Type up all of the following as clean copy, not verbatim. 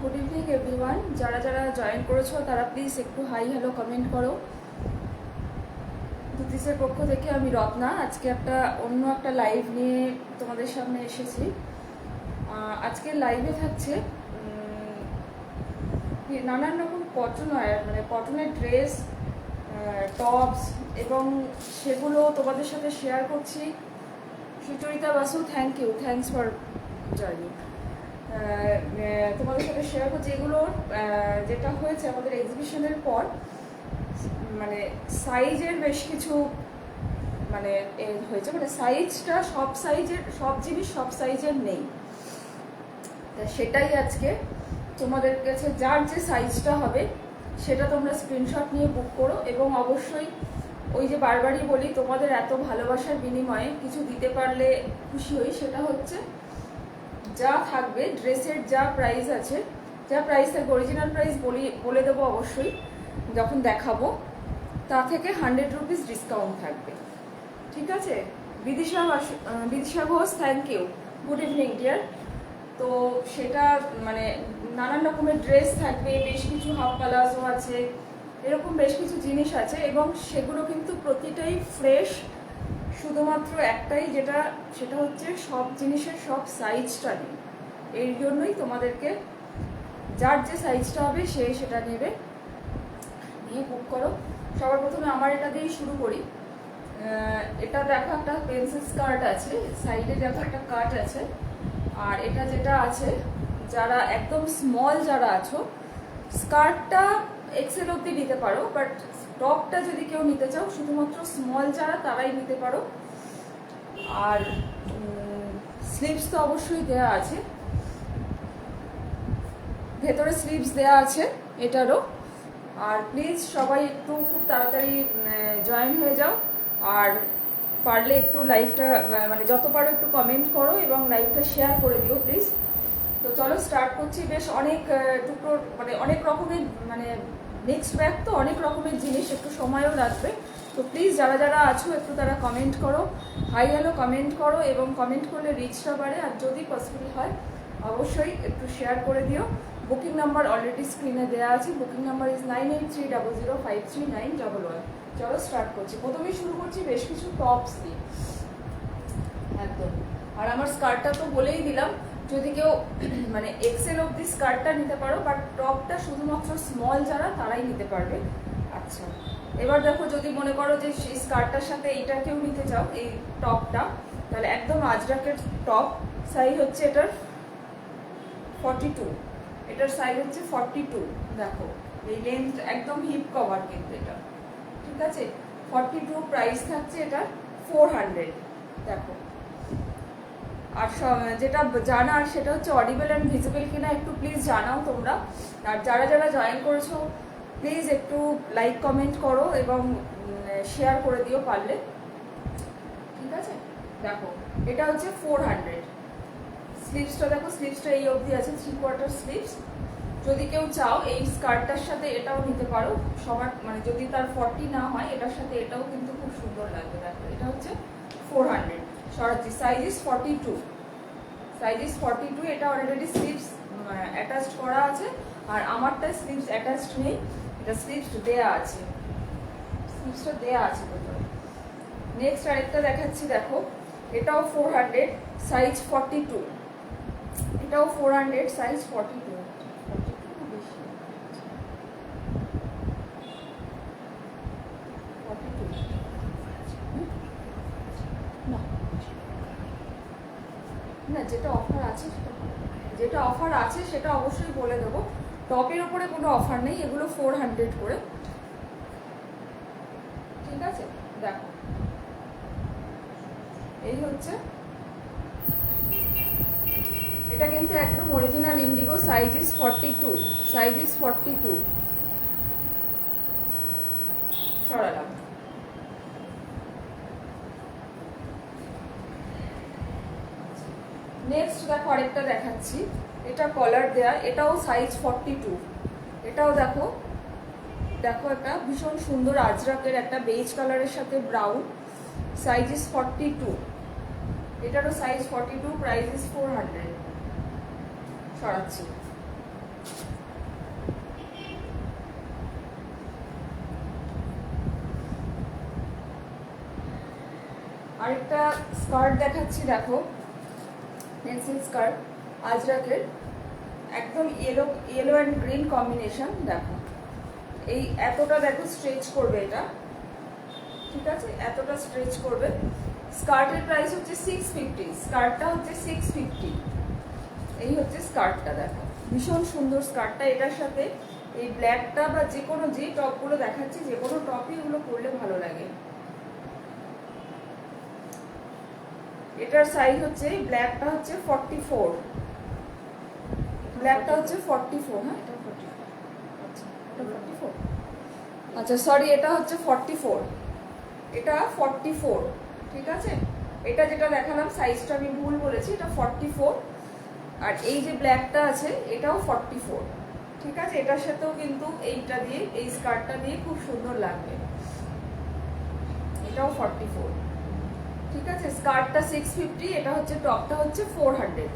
Good evening everyone. যারা যারা join করেছো তারা প্লিজ একটু হাই হ্যালো কমেন্ট করো। দুতিসের পক্ষ থেকে আমি রত্না। আজকে অন্য একটা লাইভ নিয়ে তোমাদের সামনে এসেছি। আজকের লাইভে থাকছে নানান রকম কটনের ড্রেস, টপস, এবং সেগুলো তোমাদের সাথে শেয়ার করছি। Sucharita Basu, thanks for joining. তোমাদের সাথে শেয়ার করছি এগুলো। যেটা হয়েছে আমাদের এক্সিবিশনের পর, মানে সাইজের বেশ কিছু হয়েছে, সাইজটা সব জিনিস সব সাইজের নেই। সেটাই আজকে তোমাদের কাছে যার যে সাইজটা হবে সেটা তোমরা স্ক্রিনশট নিয়ে বুক করো। এবং অবশ্যই ওই যে বারবারই বলি, তোমাদের এত ভালোবাসার বিনিময়ে কিছু দিতে পারলে খুশি হই। সেটা হচ্ছে যা থাকবে ড্রেসের যা প্রাইস থাকবে, অরিজিনাল প্রাইস বলে দেবো অবশ্যই যখন দেখাবো, তা থেকে 100 রুপিস ডিসকাউন্ট থাকবে। ঠিক আছে? Bidisha Ghosh, thank you, good evening dear. তো সেটা নানান রকমের ড্রেস থাকবে, বেশ কিছু হাফ প্লাজো আছে, এরকম বেশ কিছু জিনিস আছে, এবং সেগুলো কিন্তু প্রতিটাই ফ্রেশ। শুধুমাত্র একটাই সেটা হচ্ছে সব জিনিসের সব সাইজটা নেই। এই জন্যই তোমাদেরকে যার যে সাইজটা হবে সেটা নিয়ে বুক করো। সবার প্রথমে আমার এটা দিয়েই শুরু করি। এটা দেখো একটা পেন্সিল স্কার্ট আছে, সাইডে দেখো একটা কাট আছে। আর এটা যেটা আছে, যারা একদম স্মল যারা আছো, স্কার্টটা এক্সেল অব্দি নিতে পারো, বাট টপটা যদি কেউ নিতে চাও শুধুমাত্র স্মল যারা তারাই নিতে পারো। আর স্লিভস তো অবশ্যই দেওয়া আছে, ভেতরে স্লিভস দেওয়া আছে এটারও। আর প্লিজ সবাই একটু খুব তাড়াতাড়ি জয়েন হয়ে যাও। আর পারলে একটু লাইভটা যত পারো একটু কমেন্ট করো এবং লাইভটা শেয়ার করে দিও প্লিজ। তো চলো স্টার্ট করছি। বেশ অনেক টুকরো অনেক রকমের নেক্সট ব্যাগ, তো অনেক রকমের জিনিস, একটু সময়ও লাগবে। তো প্লিজ যারা যারা আছো একটু তারা কমেন্ট করো, হাই হ্যালো কমেন্ট করো, এবং কমেন্ট করলে রিচটা বাড়ে। আর যদি পসিবল হয় অবশ্যই একটু শেয়ার করে দিও। বুকিং নাম্বার অলরেডি স্ক্রিনে দেওয়া আছে। Booking number is 9830053911। চলো স্টার্ট করছি। প্রথমেই শুরু করছি বেশ কিছু টপস দিয়ে একদম। আর আমার স্কার্টটা তো বলেই দিলাম, যদি কেউ এক্সেল অব্দি স্কার্টটা নিতে পারো, বাট টপটা শুধুমাত্র স্মল যারা তারাই নিতে পারবে। আচ্ছা, এবার দেখো, যদি মনে করো যে সেই স্কার্টটার সাথে এইটা কেউ নিতে চাও, এই টপটা, তাহলে একদম আজরাকের টপ। সাইজ হচ্ছে এটার 42, এটার সাইজ হচ্ছে 42। দেখো এই লেন্থ একদম হিপ কভার কিন্তু এটা, ঠিক আছে? 42 প্রাইস থাকছে এটা 400। দেখো, আর যেটা জানার সেটা হচ্ছে অডিবল অ্যান্ড ভিজিবল কিনা একটু প্লিজ জানাও তোমরা। আর যারা যারা জয়েন করেছো প্লিজ একটু লাইক কমেন্ট করো এবং শেয়ার করে দিও পারলে, ঠিক আছে? দেখো এটা হচ্ছে 400। স্লিভসটা দেখো, স্লিভসটা এই অবধি আছে, 3/4 স্লিভস। যদি কেউ চাও এই স্কার্টটার সাথে এটাও নিতে পারো। সবার যদি তার 40 না হয়, এটার সাথে এটাও কিন্তু খুব সুন্দর লাগবে। দেখো এটা হচ্ছে 400। সরাচ্ছি, সাইজ ইজ 42। এটা অলরেডি স্লিভস অ্যাটাচড করা আছে, আর আমারটা স্লিভস অ্যাটাচড নেই, এটা স্লিভস দেয়া আছে, স্লিভসটা দেয়া আছে কোথাও। নেক্সট আরেকটা দেখাচ্ছি, দেখো এটাও 400, সাইজ 42। এটাও 400, সাইজ 42। না, যেটা অফার আছে সেটা অবশ্যই বলে দেবো। টপের উপরে কোনো অফার নেই, এগুলো 400 করে, ঠিক আছে? দেখো এই হচ্ছে, এটা কিন্তু একদম অরিজিনাল ইন্ডিগো। Size is 42। সরালাম। নেক্সট দেখো আরেকটা দেখাচ্ছি, এটা কলার দেয়া, এটাও সাইজ 42। এটাও দেখো একটা ভীষণ সুন্দর আজরাকের একটা বেজ কালারের সাথে ব্রাউন। Size is 42। এটারও সাইজ 42, প্রাইস ইজ 400। সরাচ্ছি। আরেকটা স্কার্ট দেখাচ্ছি, দেখো পেন্সিল স্কার্ট আজরাকের, একদম ইয়েলো অ্যান্ড গ্রিন কম্বিনেশন। দেখো এই এতটা, দেখো স্ট্রেচ করবে এটা, ঠিক আছে, এতটা স্ট্রেচ করবে। স্কার্টের প্রাইস হচ্ছে 650, স্কার্টটা হচ্ছে 650। এই হচ্ছে স্কার্টটা, দেখো ভীষণ সুন্দর স্কার্টটা। এটার সাথে এই ব্ল্যাকটা বা যে কোনো যে টপগুলো দেখাচ্ছি, যে কোনো টপই এগুলো পরলে ভালো লাগে। এটার সাইজ হচ্ছে, ব্ল্যাকটা হচ্ছে 44, ব্ল্যাকটা হচ্ছে 44। হ্যাঁ এটা 44, আচ্ছা এটা 44, আচ্ছা সরি এটা হচ্ছে 44, এটা 44, ঠিক আছে। এটা যেটা দেখালাম সাইজটা আমি ভুল বলেছি, এটা 44। আর এই যে ব্ল্যাকটা আছে এটাও 44, ঠিক আছে। এটার সাথেও কিন্তু এইটা দিয়ে, এই স্কার্টটা দিয়ে খুব সুন্দর লাগবে। এটাও 44, ঠিক আছে। স্কার্টটা 650, এটা হচ্ছে টপটা হচ্ছে 400।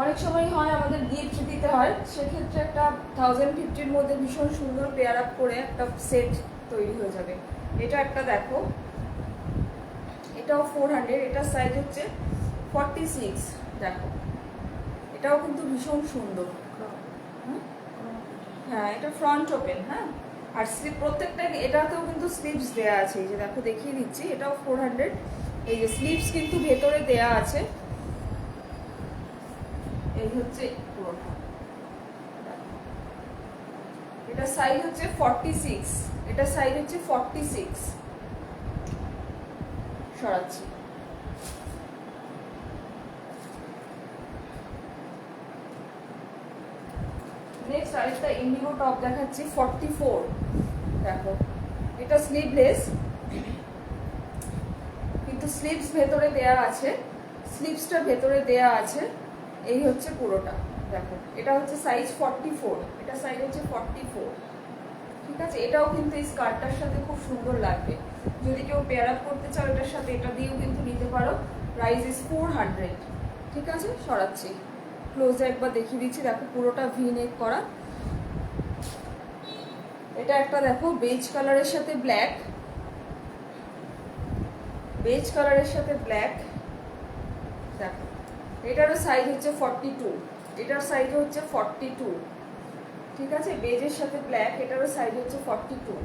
অনেক সময় হয় আমাদের গিফট দিতে হয়, সেক্ষেত্রে একটা 1050-র মধ্যে ভীষণ সুন্দর পেয়ার আপ করে একটা সেট তৈরি হয়ে যাবে। এটা একটা দেখো, এটাও 400, এটার সাইজ হচ্ছে 46। দেখো এটাও কিন্তু ভীষণ সুন্দর। হ্যাঁ এটা ফ্রন্ট ওপেন, হ্যাঁ। আর স্লিপ প্রত্যেকটা, এটাতেও কিন্তু স্লিভস দেয়া আছে, এই যে দেখো দেখিয়ে দিচ্ছি, এটাও 400। এই যে স্লিভস কিন্তু ভেতরে দেয়া আছে। এই হচ্ছে পুরোটা, এটা সাইজ হচ্ছে 46, এটা সাইজ হচ্ছে 46। সরাচ্ছি। নেক্সট আরেকটা ইন্ডিগো টপ দেখাচ্ছি, 44। দেখো এটা স্লিভলেস, কিন্তু স্লিভস ভেতরে দেয়া আছে, স্লিভসটা ভেতরে দেয়া আছে। এই হচ্ছে পুরোটা, দেখো এটা হচ্ছে সাইজ 44, এটা সাইজ হচ্ছে 44, ঠিক আছে। এটাও কিন্তু এই স্কার্টটার সাথে খুব সুন্দর লাগবে। যদি কেউ পেয়ার আপ করতে চাও এটার সাথে, এটা দিয়েও কিন্তু নিতে পারো। প্রাইস ইজ 400, ঠিক আছে। সরাচ্ছি, ক্লোজে একবার দেখিয়ে দিচ্ছি, দেখো পুরোটা ভি নেক করা। এটা একটা দেখো বেজ কালারের সাথে ব্ল্যাক, বেজ কালারের সাথে ব্ল্যাক। দেখো এটারও সাইজ হচ্ছে 42, এটার সাইজ হচ্ছে 42, ঠিক আছে। বেজের সাথে ব্ল্যাক, এটারও সাইজ হচ্ছে 42।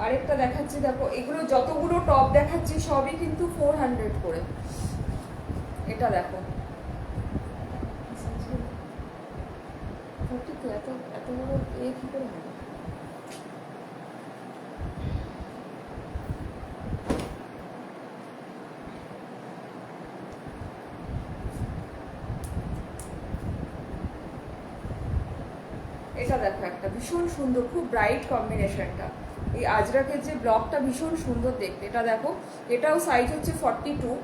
আরেকটা দেখাচ্ছি, দেখো এগুলো যতগুলো টপ দেখাচ্ছি সবই কিন্তু 400 করে। এটা দেখো এত এত বড় এ কি করে হবে? এটা দেখো একটা ভীষণ সুন্দর, খুব ব্রাইট কম্বিনেশনটা। এই আজরাকের যে ব্লকটা ভীষণ সুন্দর দেখতে। এটা দেখো, এটাও সাইজ হচ্ছে 42,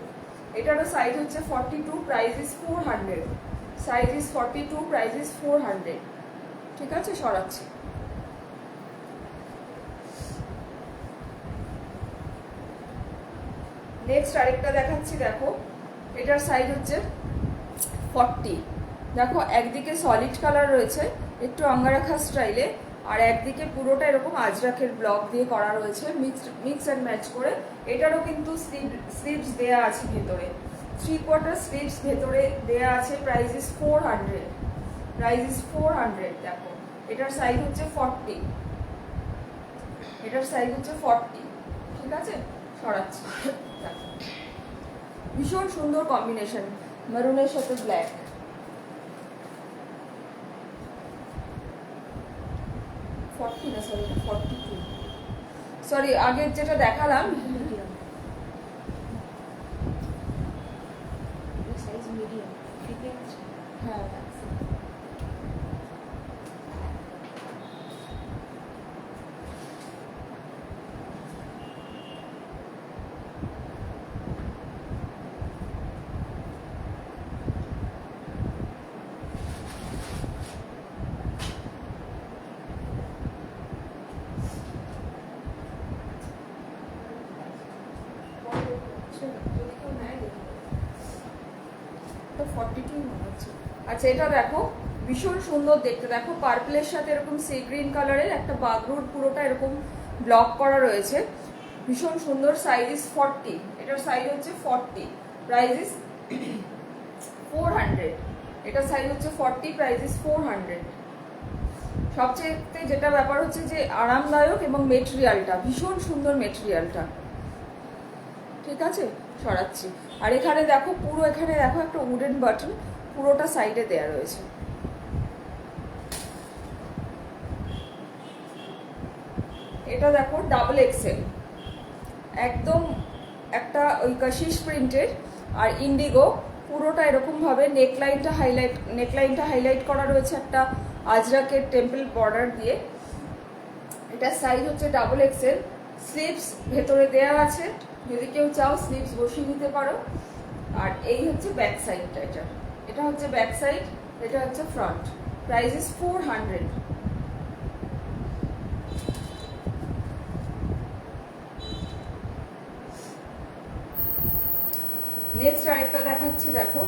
এটারও সাইজ হচ্ছে 42, price is 400, size is 42, price is 400, ঠিক আছে। সরাচ্ছি। নেক্সট আরেকটা দেখাচ্ছি, দেখো এটার সাইজ হচ্ছে 40। দেখো একদিকে সলিড কালার রয়েছে একটু অঙ্গারাখা স্টাইলে, আর একদিকে পুরোটা এরকম আজরাকের ব্লক দিয়ে করা রয়েছে, মিক্স অ্যান্ড ম্যাচ করে। এটারও কিন্তু স্লিভস দেয়া আছে ভেতরে, 3/4 স্লিভস ভেতরে দেয়া আছে। Price is 400, price is 400। দেখো এটার সাইজ হচ্ছে 40, এটার সাইজ হচ্ছে 40, ঠিক আছে। সরাচ্ছি। দেখো ভীষণ সুন্দর কম্বিনেশন, মেরুনের সাথে ব্ল্যাক। সরি আগের যেটা দেখালাম, হ্যাঁ সাইজটা যদি কেউ নেয় দেখো, এটা 42 মনে হচ্ছে। আচ্ছা এটা দেখো ভীষণ সুন্দর দেখতে, দেখো পার্পলের সাথে এরকম সি গ্রিন কালারের একটা বাগরুট পুরোটা এরকম ব্লক করা রয়েছে, ভীষণ সুন্দর। সাইজ ইজ 40, এটার সাইজ হচ্ছে 40, প্রাইস ইজ 400। এটা সাইজ হচ্ছে 40, প্রাইস ইজ 400। সবচেয়ে যেটা ব্যাপার হচ্ছে যে আরামদায়ক এবং মেটেরিয়ালটা ভীষণ সুন্দর, মেটেরিয়ালটা ঠিক আছে। সরাচ্ছি। আর এখানে দেখো পুরো, এখানে দেখো একটা উডেন বাটন পুরোটা সাইডে দেয়া রয়েছে। এটা দেখো ডাবল এক্সেল, একদম একটা ওই কাশিস প্রিন্টের আর ইন্ডিগো, পুরোটা এরকম ভাবে নেকলাইনটা হাইলাইট করা রয়েছে একটা আজরাকের টেম্পল বর্ডার দিয়ে। এটা সাইজ হচ্ছে ডাবল এক্সেল, স্লিভস ভেতরে দেয়া আছে, যদি কেউ চাও স্লিভস বসিয়ে নিতে পারো। আর এই হচ্ছে ব্যাক সাইডটা, এটা হচ্ছে ব্যাক সাইড, এটা হচ্ছে ফ্রন্ট। Price is 400। নেক্সট আরেকটা দেখাচ্ছি, দেখো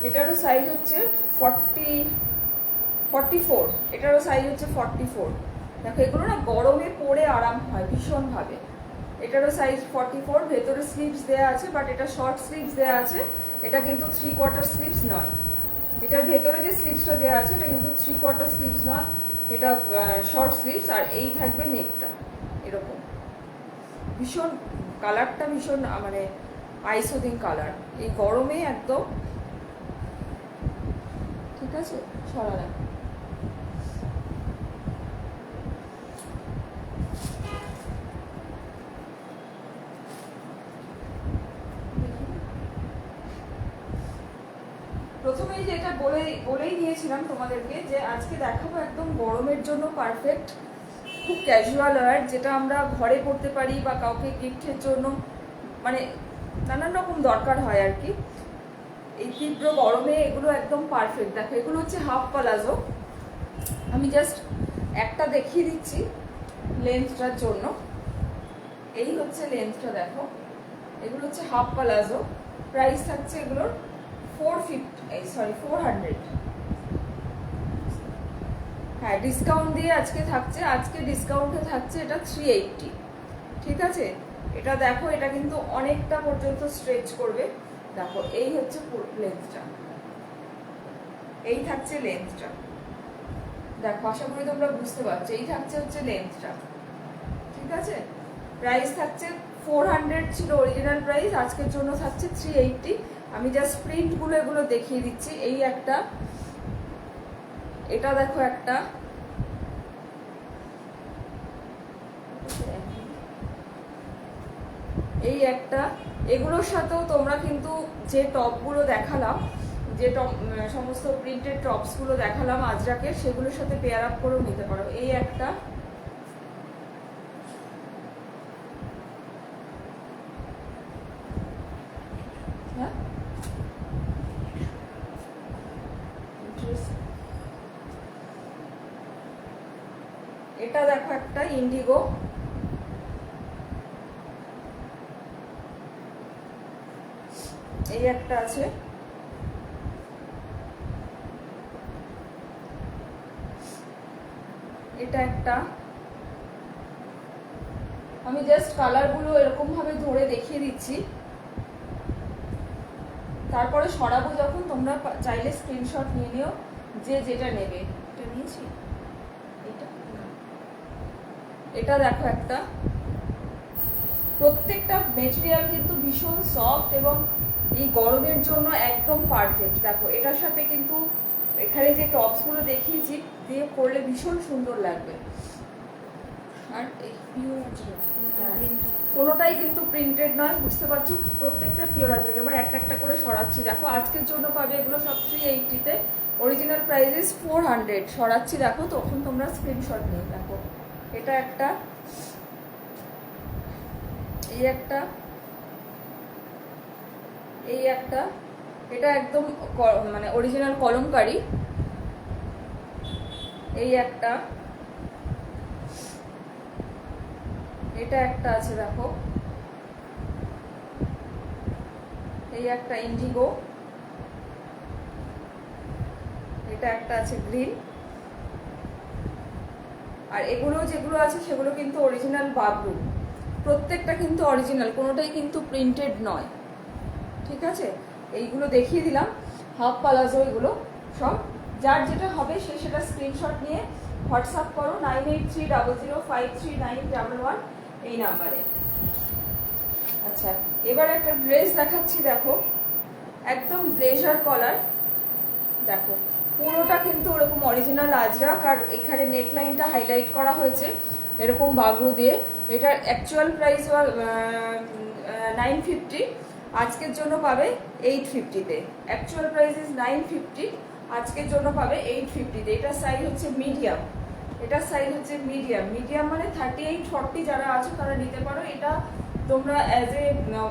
এটারও সাইজ হচ্ছে 44, এটারও সাইজ হচ্ছে 44। দেখো এগুলো না গরমে পরে আরাম হয় ভীষণ ভাবে। এটারও সাইজ 44, ভেতরে স্লিভস দেয়া আছে, বাট এটা শর্ট স্লিভস দেয়া আছে, এটা কিন্তু 3/4 স্লিভস নয়। এটার ভেতরে যে স্লিভসটা দেয়া আছে এটা কিন্তু 3/4 স্লিভস নয়, এটা শর্ট স্লিভস। আর এই থাকবে নেকটা এরকম, ভীষণ কালারটা ভীষণ মানে আইসোদিং কালার, এই গরমে একদম ঠিক আছে। সরালাম। প্রথমেই যেটা বলেই দিয়েছিলাম তোমাদেরকে যে আজকে দেখাবো একদম গরমের জন্য পারফেক্ট, খুব ক্যাজুয়াল ওয়্যার, যেটা আমরা ঘরে পরতে পারি বা কাউকে গিফটের জন্য, মানে নানান রকম দরকার হয় আর কি। এই তীব্র গরমে এগুলো একদম পারফেক্ট। দেখো এগুলো হচ্ছে হাফ প্লাজো, আমি জাস্ট একটা দেখিয়ে দিচ্ছি লেন্থটার জন্য। এই হচ্ছে লেন্থটা, দেখো এগুলো হচ্ছে হাফ প্লাজো। প্রাইস থাকছে এগুলোর 400। হ্যাঁ ডিসকাউন্ট দিয়ে আজকে ডিসকাউন্টে থাকছে এটা 380, ঠিক আছে। এটা দেখো এটা কিন্তু অনেকটা পর্যন্ত স্ট্রেচ করবে। দেখো এই হচ্ছে লেন্থটা, এই থাকছে লেন্থটা, দেখো আশা করি তোমরা বুঝতে পারছো, এই থাকছে হচ্ছে লেন্থটা, ঠিক আছে। প্রাইস থাকছে 400, ছিল অরিজিনাল প্রাইস, আজকের জন্য থাকছে 380। আমি জাস্ট প্রিন্টগুলো এগুলো দেখিয়ে দিচ্ছি। এই একটা, এটা দেখো একটা, এই একটা, এগুলোর সাথেও তোমরা কিন্তু যে টপগুলো দেখালাম, যে সমস্ত প্রিন্টেড টপসগুলো দেখালাম আজরাকের, সেগুলোর সাথে পেয়ার আপ করেও নিতে পারো। এই একটা, হ্যাঁ এটা দেখো একটা ইন্ডিগো, এই একটা আছে, এটা একটা। আমি জাস্ট কালারগুলো এরকম ভাবে ধরে দেখিয়ে দিচ্ছি, তারপরে সরাবো যখন তোমরা চাইলে স্ক্রিনশট নিয়ে নিও যে যেটা নেবে। এটা নিয়েছি, এটা দেখো একটা, প্রত্যেকটা মেটেরিয়াল কিন্তু ভীষণ সফট এবং এই গরমের জন্য একদম পারফেক্ট। দেখো এটার সাথে কিন্তু এখানে যে টপসগুলো দেখিয়েছি দিয়ে পরলে ভীষণ সুন্দর লাগবে। আর কোনোটাই কিন্তু প্রিন্টেড নয়, বুঝতে পারছো, প্রত্যেকটা পিওর আছে। এবার একটা একটা করে সরাচ্ছি। দেখো আজকের জন্য পাবে এগুলো সব 380-তে, অরিজিনাল প্রাইস ইজ 400। সরাচ্ছি দেখো, তখন তোমরা স্ক্রিনশট নিয়ে। দেখো এটা একটা, এই একটা, এই একটা, এটা একদম মানে অরিজিনাল কলমকারি। এই একটা, এটা একটা আছে দেখো, এই একটা ইন্ডিগো, এটা একটা আছে গ্রিন। আর এগুলো যেগুলো আছে সেগুলো কিন্তু অরিজিনাল বাবলু, প্রত্যেকটা কিন্তু অরিজিনাল, কোনোটাই কিন্তু প্রিন্টেড নয়, ঠিক আছে। এইগুলো দেখিয়ে দিলাম, হাফ পালাজো এগুলো সব। যার যেটা হবে সে সেটা স্ক্রিনশট নিয়ে হোয়াটসঅ্যাপ করো 9830053911 এই নাম্বারে। আচ্ছা, এবার একটা ড্রেস দেখাচ্ছি, দেখো একদম ব্লেজার কলার, দেখো পুরোটা কিন্তু ওরকম অরিজিনাল আজরাক, আর এখানে নেকলাইনটা হাইলাইট করা হয়েছে এরকম বাগরু দিয়ে। এটার অ্যাকচুয়াল প্রাইস 950, আজকের জন্য পাবে 850-তে। অ্যাকচুয়াল প্রাইস ইজ 950, আজকের জন্য পাবে 850-তে। এটার সাইজ হচ্ছে মিডিয়াম, এটার সাইজ হচ্ছে মিডিয়াম। মিডিয়াম মানে 38-40 যারা আছো তারা নিতে পারো। এটা তোমরা অ্যাজ এ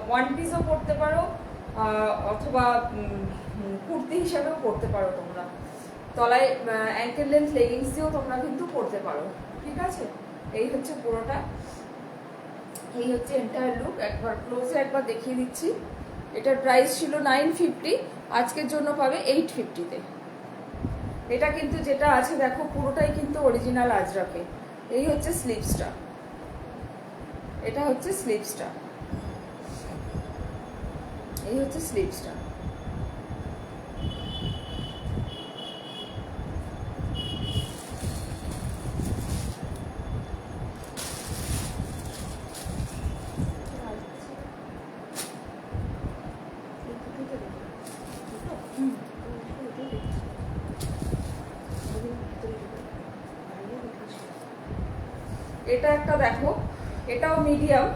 ওয়ান পিসও পরতে পারো, অথবা কুর্তি হিসাবেও পরতে পারো তোমরা। তলায় অ্যাঙ্কেল লেন্থ লেগিংস দিয়েও তোমরা কিন্তু পরতে পারো, ঠিক আছে। এই হচ্ছে পুরোটা, এই হচ্ছে এন্টায়ার লুক। একবার ক্লোজে একবার দেখিয়ে দিচ্ছি। এটার প্রাইস ছিল 950, আজকের জন্য পাবে 850-তে। এটা কিন্তু যেটা আছে দেখো পুরোটাই কিন্তু অরিজিনাল আজরাকে। এই হচ্ছে স্লিভসটা, এটা হচ্ছে স্লিভসটা, এই হচ্ছে স্লিভসটা। এটা একটা দেখো, এটাও মিডিয়াম,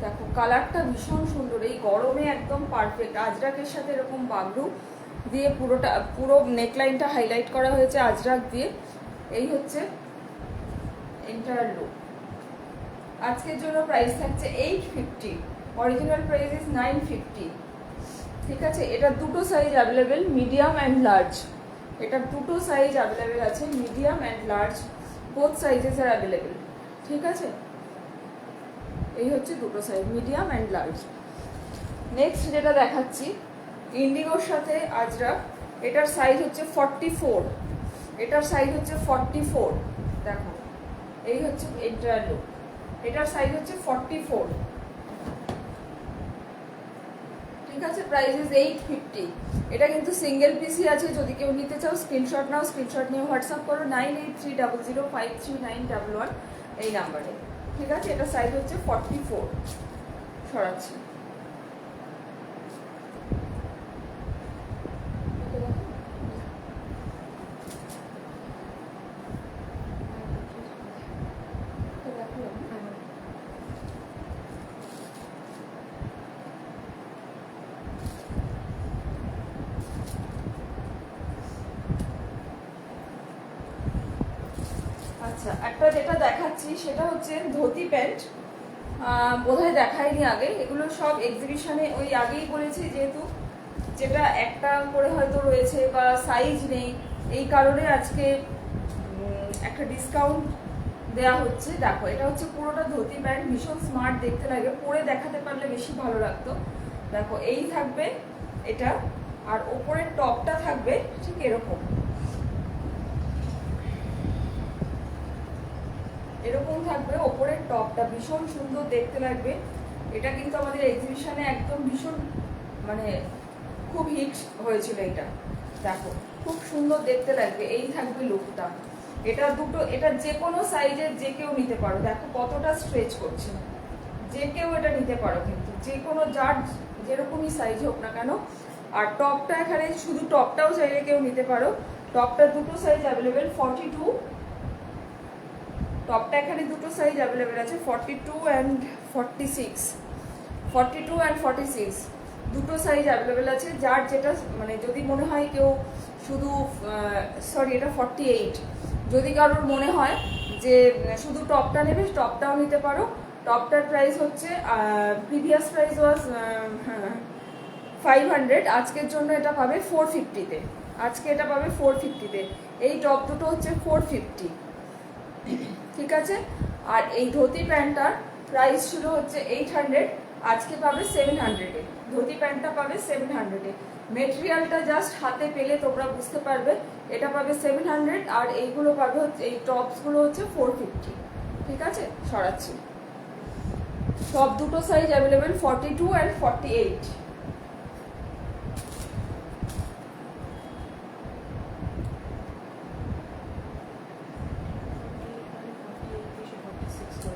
দেখো কালারটা ভীষণ সুন্দর, এই গরমে একদম পারফেক্ট। আজরাকের সাথে এরকম বাগরু দিয়ে পুরোটা, পুরো নেকলাইনটা হাইলাইট করা হয়েছে আজরাক দিয়ে। এই হচ্ছে এন্টায়ার লুক। আজকের জন্য প্রাইস থাকছে 850, অরিজিনাল প্রাইস ইজ 950, ঠিক আছে। এটা দুটো size available, medium and large. এটা দুটো সাইজ অ্যাভেলেবেল আছে, medium and large, both sizes R available, ঠিক আছে। এই হচ্ছে দুটো size, medium and large. Next যেটা দেখাচ্ছি ইন্ডিগোর সাথে আজরাক, এটার সাইজ হচ্ছে 44, এটার সাইজ হচ্ছে 44, দেখো এই হচ্ছে এন্টায়ার লুক। এটার সাইজ হচ্ছে 44, ঠিক আছে। Price is 850। এটা কিন্তু সিঙ্গেল পিসই আছে, যদি কেউ নিতে চাও স্ক্রিনশট নাও, স্ক্রিনশট নিয়ে হোয়াটসঅ্যাপ করো 9830053911 এই নাম্বারে, ঠিক আছে। এটা সাইজ হচ্ছে 44, সরাচ্ছি। আচ্ছা, একটা যেটা দেখাচ্ছি সেটা হচ্ছে ধুতি প্যান্ট, বোধহয় দেখাইনি আগে। এগুলো সব এক্সিবিশনে, ওই আগেই বলেছি যেহেতু যেটা একটা করে হয়তো রয়েছে বা সাইজ নেই, এই কারণে আজকে একটা ডিসকাউন্ট দেয়া হচ্ছে। দেখো এটা হচ্ছে পুরোটা ধুতি প্যান্ট, ভীষণ স্মার্ট দেখতে লাগে, পরে দেখাতে পারলে বেশি ভালো লাগতো। দেখো এই থাকবে এটা, আর ওপরের টপটা থাকবে ঠিক এরকম, এরকম থাকবে ওপরের টপটা, ভীষণ সুন্দর দেখতে লাগবে। এটা কিন্তু আমাদের এক্সিবিশনে একদম ভীষণ মানে খুব হিট হয়েছিল এটা, দেখো খুব সুন্দর দেখতে লাগবে। এই থাকবে লুকটা। এটা দুটো, এটা যে কোনো সাইজের যে কেউ নিতে পারো, দেখো কতটা স্ট্রেচ করছে, যে কেউ এটা নিতে পারো কিন্তু, যে কোনো যার যেরকমই সাইজ হোক না কেন। আর টপটা এখানে শুধু টপটাও চাইলে কেউ নিতে পারো। টপটা দুটো সাইজ অ্যাভেলেবেল, 42, টপটা এখানে দুটো সাইজ অ্যাভেলেবেল আছে, 42 অ্যান্ড 46, 42 অ্যান্ড 46 দুটো সাইজ অ্যাভেলেবেল আছে। যার যেটা মানে যদি মনে হয় কেউ শুধু, সরি এটা 48, যদি কারোর মনে হয় যে শুধু টপটা নেবে টপটাও নিতে পারো। টপটার প্রাইস হচ্ছে প্রিভিয়াস প্রাইস ওয়াজ 500, আজকের জন্য এটা পাবে 450-তে, আজকে এটা পাবে 450-তে। এই টপ দুটো হচ্ছে 450, ঠিক আছে। আর এই ধুতি প্যান্টটার প্রাইস ছিল হচ্ছে 800, আজকে পাবে 700-এ, ধুতি প্যান্টটা পাবে 700-এ। মেটেরিয়ালটা জাস্ট হাতে পেলে তোমরা বুঝতে পারবে। এটা পাবে 700 আর এইগুলো পাবে হচ্ছে, এই টপসগুলো হচ্ছে 450। ঠিক আছে, সরাচ্ছি। সব দুটো সাইজ অ্যাভেলেবেল, 42 অ্যান্ড 48।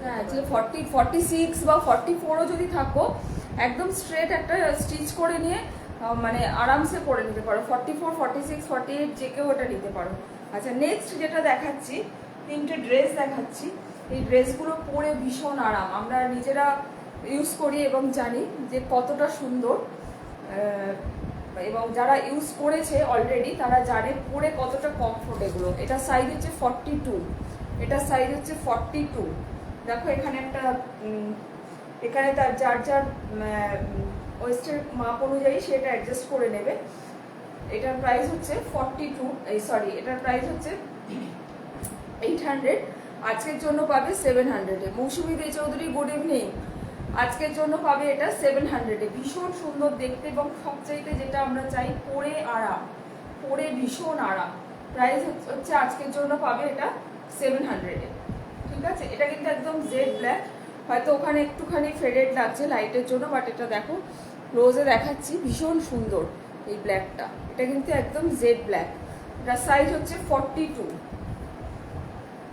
হ্যাঁ, যে 46 বা 44ও যদি থাকো, একদম স্ট্রেট একটা স্টিচ করে নিয়ে মানে আরামসে পরে নিতে পারো। 44, 46, 48 যে কেউ ওটা নিতে পারো। আচ্ছা, নেক্সট যেটা দেখাচ্ছি, 3টে ড্রেস দেখাচ্ছি। এই ড্রেসগুলো পরে ভীষণ আরাম, আমরা নিজেরা ইউজ করি এবং জানি যে কতটা সুন্দর, এবং যারা ইউজ করেছে অলরেডি তারা জানে পরে কতটা কমফোর্ট এগুলো। এটা সাইজ হচ্ছে 42, এটা সাইজ হচ্ছে 42। দেখো এখানে একটা এখানে তার যার যার ওয়েস্টের মাপ অনুযায়ী সেটা অ্যাডজাস্ট করে নেবে। এটার প্রাইস হচ্ছে 42, সরি, এটার প্রাইস হচ্ছে 800। আজকের জন্য পাবে 700-এ। মৌসুমী দে চৌধুরী, গুড ইভিনিং। আজকের জন্য পাবে এটা 700-এ। ভীষণ সুন্দর দেখতে এবং সবচাইতে যেটা আমরা চাই, পরে আরাম, পরে ভীষণ আরাম। প্রাইস হচ্ছে আজকের জন্য পাবে এটা 700-এ। ঠিক আছে, এটা কিন্তু একদম জেড ব্ল্যাক, হয়তো ওখানে একটুখানি ফেডেড লাগছে লাইটের জন্য, বাট এটা দেখো রোজে দেখাচ্ছি, ভীষণ সুন্দর এই ব্ল্যাকটা। এটা কিন্তু একদম জেড ব্ল্যাক। এটা সাইজ হচ্ছে 42,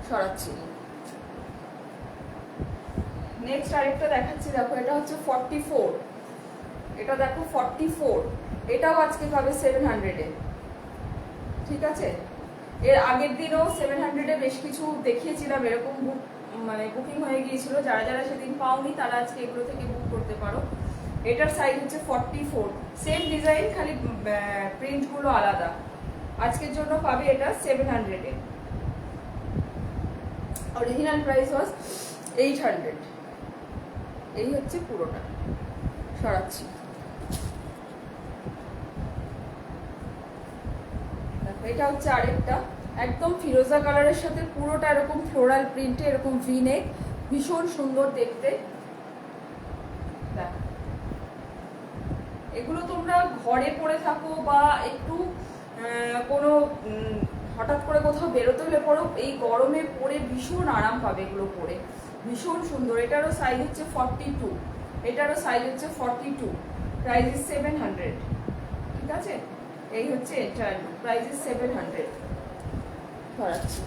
সরাচ্ছি। নেক্সট আরেকটা দেখাচ্ছি, দেখো এটা হচ্ছে 44, এটা দেখো 44, এটাও আজকে পাবে 700-এ। ঠিক আছে, এর আগের দিনও 700-এ বেশ কিছু দেখিয়েছিলাম, এরকম মানে বুকিং হয়ে গিয়েছিল। যারা যারা সেদিন পাওনি তারা আজকে এগুলো থেকে বুক করতে পারো। এটার সাইজ হচ্ছে 44, সেম ডিজাইন, খালি প্রিন্টগুলো আলাদা। আজকের জন্য পাবে এটা 700-এ। Original price was 800। এই হচ্ছে পুরোটা, সরাচ্ছি। এটা হচ্ছে আরেকটা, একদম ফিরোজা কালারের সাথে পুরোটা এরকম ফ্লোরাল প্রিন্টে, এরকম ভি-নেক, ভীষণ সুন্দর দেখতে। এগুলো তোমরা ঘরে পরে থাকো বা একটু কোনো হঠাৎ করে কোথাও বেরোতে হলে পরো, এই গরমে পরে ভীষণ আরাম পাবে এগুলো পরে, ভীষণ সুন্দর। এটারও সাইজ হচ্ছে 42, এটারও সাইজ হচ্ছে 42, প্রাইস ইজ 700। ঠিক আছে, এই হচ্ছে এটার প্রাইস ইজ 700। ধরাচ্ছি।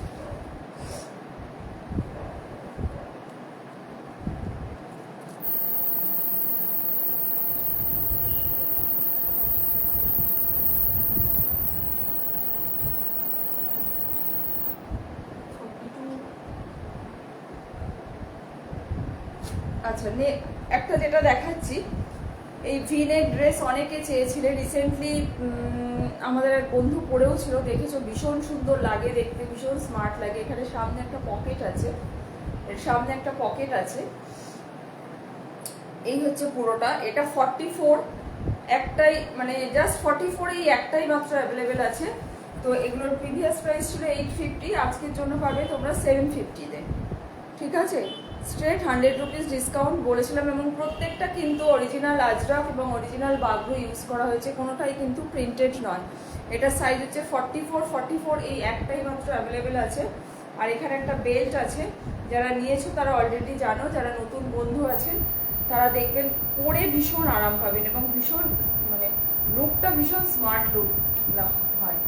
আচ্ছা, একটা যেটা দেখাচ্ছি, এই ভি-নেক ড্রেস অনেকে চেয়েছিলেন রিসেন্টলি, আমাদের এক বন্ধু পরেও ছিল, দেখেছো ভীষণ সুন্দর লাগে দেখতে, ভীষণ স্মার্ট লাগে। এখানে সামনে একটা পকেট আছে, এর সামনে একটা পকেট আছে। এই হচ্ছে পুরোটা। এটা 44, একটাই মানে জাস্ট 44 এই একটাই মাত্র অ্যাভেলেবেল আছে। তো এগুলোর প্রিভিয়াস প্রাইস ছিল 850, আজকের জন্য পাবে তোমরা 750-তে। ঠিক আছে, স্ট্রেট 100 রুপিস ডিসকাউন্ট বলেছিলাম, এবং প্রত্যেকটা কিন্তু অরিজিনাল আজরাক এবং অরিজিনাল বাগরু ইউজ করা হয়েছে, কোনোটাই কিন্তু প্রিন্টেড নয়। এটা সাইজ হচ্ছে 44, এই একটাই মাত্র অ্যাভেলেবেল আছে। আর এখানে একটা বেল্ট আছে, যারা নিয়েছো তারা অলরেডি জানো, যারা নতুন বন্ধু আছেন তারা দেখবেন পরে ভীষণ আরাম পাবেন এবং ভীষণ মানে লুকটা ভীষণ স্মার্ট লুক হয়।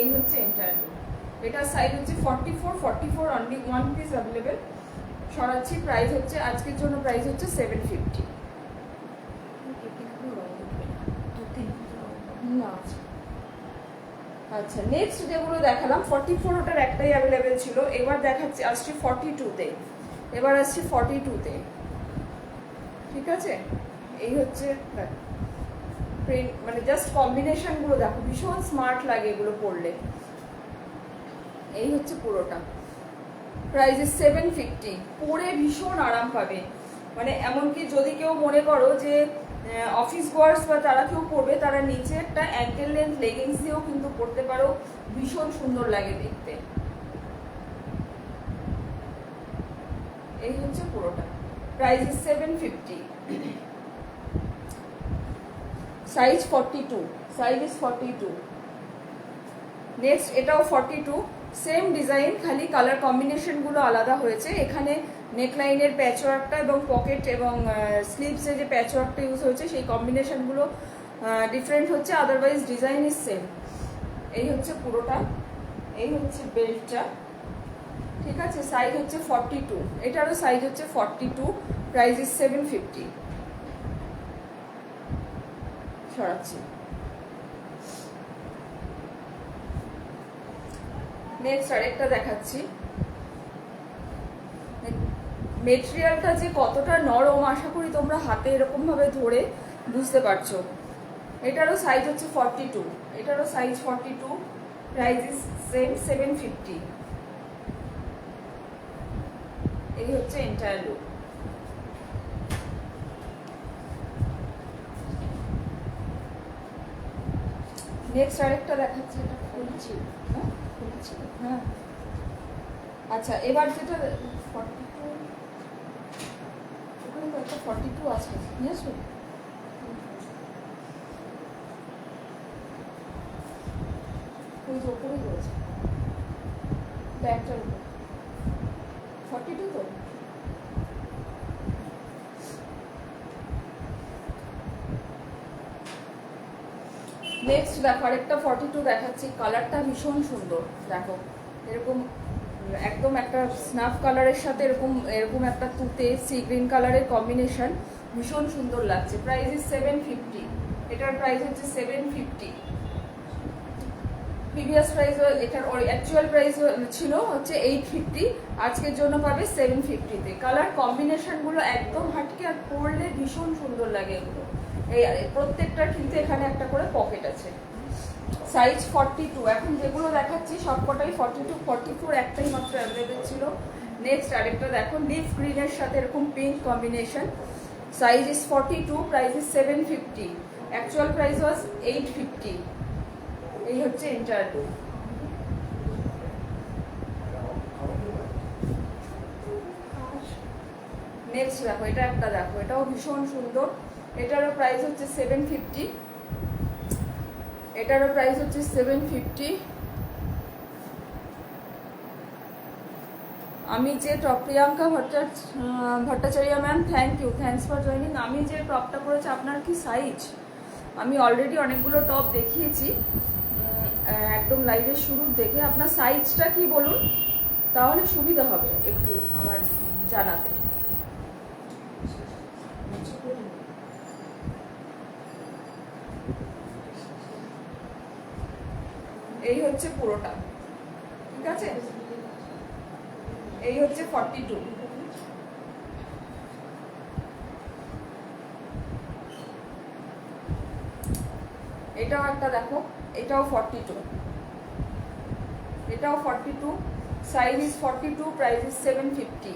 এই হচ্ছে এন্টায়ার লুক। এটার সাইজ হচ্ছে 44, অনলি ওয়ান পিস অ্যাভেলেবেল। সরাচ্ছি। প্রাইস হচ্ছে আজকের জন্য প্রাইস হচ্ছে 750। আচ্ছা, নেক্সট যেগুলো দেখালাম 44 ওটার একটাই অ্যাভেলেবেল ছিল। এবার দেখাচ্ছি, আসছি 42-তে। এবার আসছি 42-তে। ঠিক আছে, এই হচ্ছে প্রিন্ট, মানে জাস্ট কম্বিনেশনগুলো দেখো, ভীষণ স্মার্ট লাগে এগুলো পরলে। এই হচ্ছে পুরোটা, প্রাইস 750। পরে ভীষণ আরাম পাবে, মানে এমনকি যদি কেউ মনে করো যে অফিস গোয়ার্স বা তারা কেউ পরবে, তারা নিচে একটা অ্যাঙ্কেল লেন্থ লেগিংস দিয়েও কিন্তু পরতে পারো, ভীষণ সুন্দর লাগে দেখতে। এই হচ্ছে পুরোটা, price 750। Size 42, size is 42। Next এটাও 42, সেম ডিজাইন, খালি কালার কম্বিনেশনগুলো আলাদা হয়েছে। এখানে নেকলাইনের প্যাচওয়ার্কটা এবং পকেট এবং স্লিভসে যে প্যাচওয়ার্কটা ইউজ হয়েছে সেই কম্বিনেশনগুলো ডিফারেন্ট হচ্ছে, আদারওয়াইজ ডিজাইন ইজ সেম। এই হচ্ছে পুরোটা, এই হচ্ছে বেল্টটা, ঠিক আছে। সাইজ হচ্ছে 42, এটারও সাইজ হচ্ছে 42, প্রাইস ইজ 750। সরাচ্ছি। নেক্সট আরেকটা দেখাচ্ছি। মেটেরিয়ালটা যে কতটা নরম আশা করি তোমরা হাতে এরকম ভাবে ধরে বুঝতে পারছো। এটারও সাইজ হচ্ছে 42, এটারও সাইজ 42, প্রাইস ইজ সেম 750। এই হচ্ছে এন্টায়ার লুক। নেক্সট আরেকটা দেখাচ্ছি, এটা খুলছি, হ্যাঁ খুলছি, হ্যাঁ। আচ্ছা, এবার যেটা 42, ওখানে তো একটা 42 আছে, নিয়ে আসবে? ওই যে ওপরেই রয়েছে ব্যাগটার উপর, 42 তো। নেক্সট দেখো আরেকটা 42 দেখাচ্ছি। কালারটা ভীষণ সুন্দর, দেখো এরকম একদম একটা স্নাফ কালারের সাথে এরকম এরকম একটা তুতে সি গ্রিন কালারের কম্বিনেশন, ভীষণ সুন্দর লাগছে। প্রাইস ইজ 750, এটার প্রাইস হচ্ছে 750। প্রিভিয়াস প্রাইস, এটার অ্যাকচুয়াল প্রাইস ছিল হচ্ছে 850, আজকের জন্য পাবে 750-তে। কালার কম্বিনেশনগুলো একদম হাটকে, আর পরলে ভীষণ সুন্দর লাগে এগুলো। এই প্রত্যেকটার কিন্তু এখানে একটা করে পকেট আছে। সাইজ 42, এখন যেগুলো দেখাচ্ছি সবকটাই 42, 44 একটাই মাত্র অ্যাভেলেবেল ছিল। নেক্সট আরেকটা দেখো, লিফ গ্রিনের সাথে এরকম pink combination, size is 42, price is 750, actual price was 850। এই হচ্ছে এন্টায়ার লুক। নেক্সট দেখো, এটা একটা দেখো, এটাও ভীষণ সুন্দর। এটারও প্রাইস হচ্ছে 750, এটারও প্রাইস হচ্ছে 750। আমি যে top, Priyanka Bhattacharya ma'am, thank you, thanks for joining. আমি যে টপটা পরেছি, আপনার কি সাইজ? আমি অলরেডি অনেকগুলো টপ দেখিয়েছি একদম লাইভের শুরুর দেখে। আপনার সাইজটা কি বলুন, তাহলে সুবিধা হবে একটু আমার জানাতে। এই হচ্ছে পুরোটা, ঠিক আছে। এই হচ্ছে 42। এটাও একটা দেখো, এটাও 42, এটাও 42, size is 42, price is 750।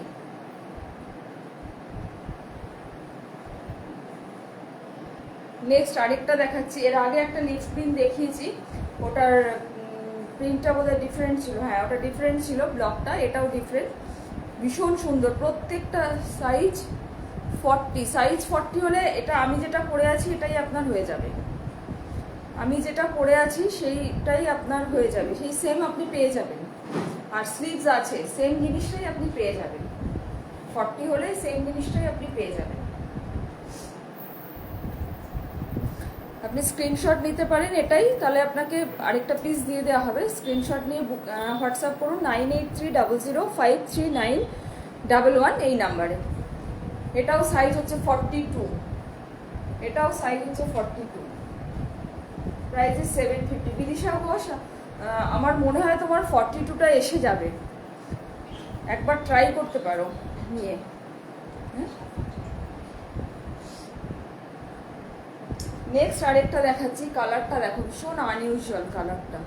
Next আরেকটা দেখাচ্ছি। এর আগে একটা লিফ প্রিন্ট দেখিয়েছি, ওটার প্রিন্টটা বোধহয় ডিফারেন্ট ছিল, হ্যাঁ ওটা ডিফারেন্ট ছিল ব্লকটা, এটাও ডিফারেন্ট, ভীষণ সুন্দর। প্রত্যেকটা সাইজ 40, সাইজ 40 হলে এটা আমি যেটা পরে আছি এটাই আপনার হয়ে যাবে। আমি যেটা পরে আছি সেইটাই আপনার হয়ে যাবে, সেই সেম আপনি পেয়ে যাবেন। আর স্লিভস আছে, সেম জিনিসটাই আপনি পেয়ে যাবেন। 40 হলে সেম জিনিসটাই আপনি পেয়ে যাবেন। আপনি স্ক্রিনশট নিতে পারেন এটাই, তাহলে আপনাকে আরেকটা পিস দিয়ে দেওয়া হবে। স্ক্রিনশট নিয়ে হোয়াটসঅ্যাপ করুন 9830053911 এই নাম্বারে। এটাও সাইজ হচ্ছে 42, এটাও সাইজ হচ্ছে 42, প্রাইস ইজ 750। বিদিশা ঘোষ, আমার মনে হয় তোমার 42টা এসে যাবে, একবার ট্রাই করতে পারো নিয়ে। নেক্সট আরেকটা দেখাচ্ছি। কালারটা দেখো, ভীষণ আনইউজুয়াল কালারটা।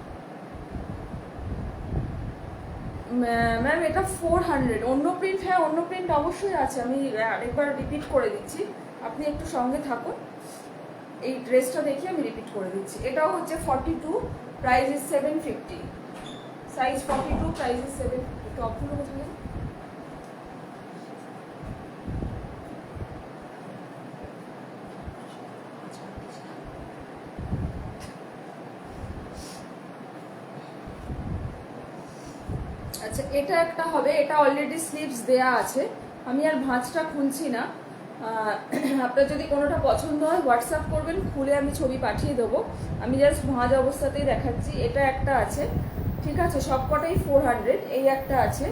ম্যাম এটা 400। অন্য প্রিন্ট, হ্যাঁ অন্য প্রিন্ট অবশ্যই আছে, আমি আরেকবার রিপিট করে দিচ্ছি, আপনি একটু সঙ্গে থাকুন। এই ড্রেসটা দেখে আমি রিপিট করে দিচ্ছি। এটাও হচ্ছে 42, price is 750, size 42, price is 750। টপগুলো কোথায়? এটা একটা হবে, এটা অলরেডি স্লিভস দেয়া আছে, আমি আর ভাঁজটা খুলছি না। আপনার যদি কোনোটা পছন্দ হয় হোয়াটসঅ্যাপ করবেন, খুলে আমি ছবি পাঠিয়ে দেবো। আমি জাস্ট ভাঁজ অবস্থাতেই দেখাচ্ছি। এটা একটা আছে, ঠিক আছে, সবকটাই 400। এই একটা আছে,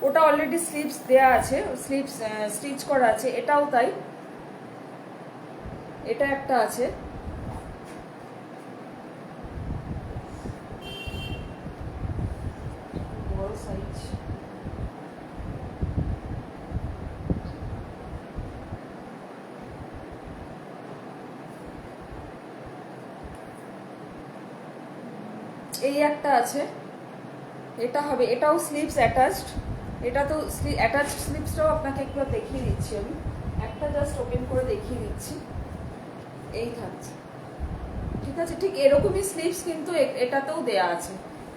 ওটা অলরেডি স্লিভস দেয়া আছে, স্লিভস স্টিচ করা আছে। এটাও তাই, এটা একটা আছে। বড় সাইজ, এই একটা আছে, এটা হবে, এটাও স্লিভস অ্যাটাচড। এটা তো অ্যাটাচড স্লিভসটাও আপনাকে একটু দেখিয়ে দিচ্ছি আমি, একটা জাস্ট ওপেন করে দেখিয়ে দিচ্ছি। এই থাকছে, ঠিক আছে, ঠিক এরকমই স্লিভস কিন্তু এটাতেও দেয়া আছে,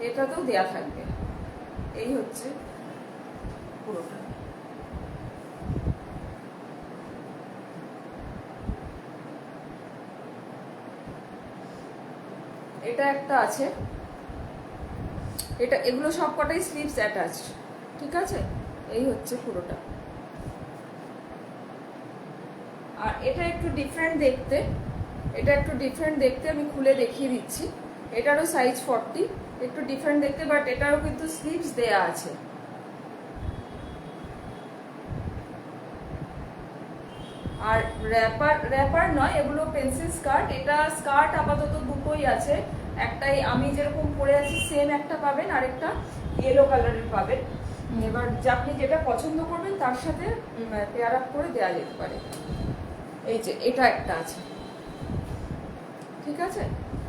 এটাতেও দেয়া থাকবে। এই হচ্ছে পুরোটা। এটা একটা আছে, এটা এগুলো সবকটাই স্লিভস অ্যাটাচড, ঠিক আছে। এই হচ্ছে পুরোটা। আর এটা একটু ডিফারেন্ট দেখতে, এটা একটু ডিফারেন্ট দেখতে, আমি খুলে দেখিয়ে দিচ্ছি। এটারও সাইজ 40, একটু ডিফারেন্ট দেখতে, বাট এটারও কিন্তু স্লিভস দেয়া আছে। আর র্যাপার নয়, এগুলো পেন্সিল স্কার্ট। এটা স্কার্ট আপাতত দুটোই আছে, একটাই আমি যেরকম পরে আছি সেম একটা পাবেন, আর একটা ইয়েলো কালারের পাবেন। এবার আপনি যেটা পছন্দ করবেন তার সাথে পেয়ার আপ করে দেওয়া যেতে পারে। এই যে এটা একটা আছে, ঠিক আছে,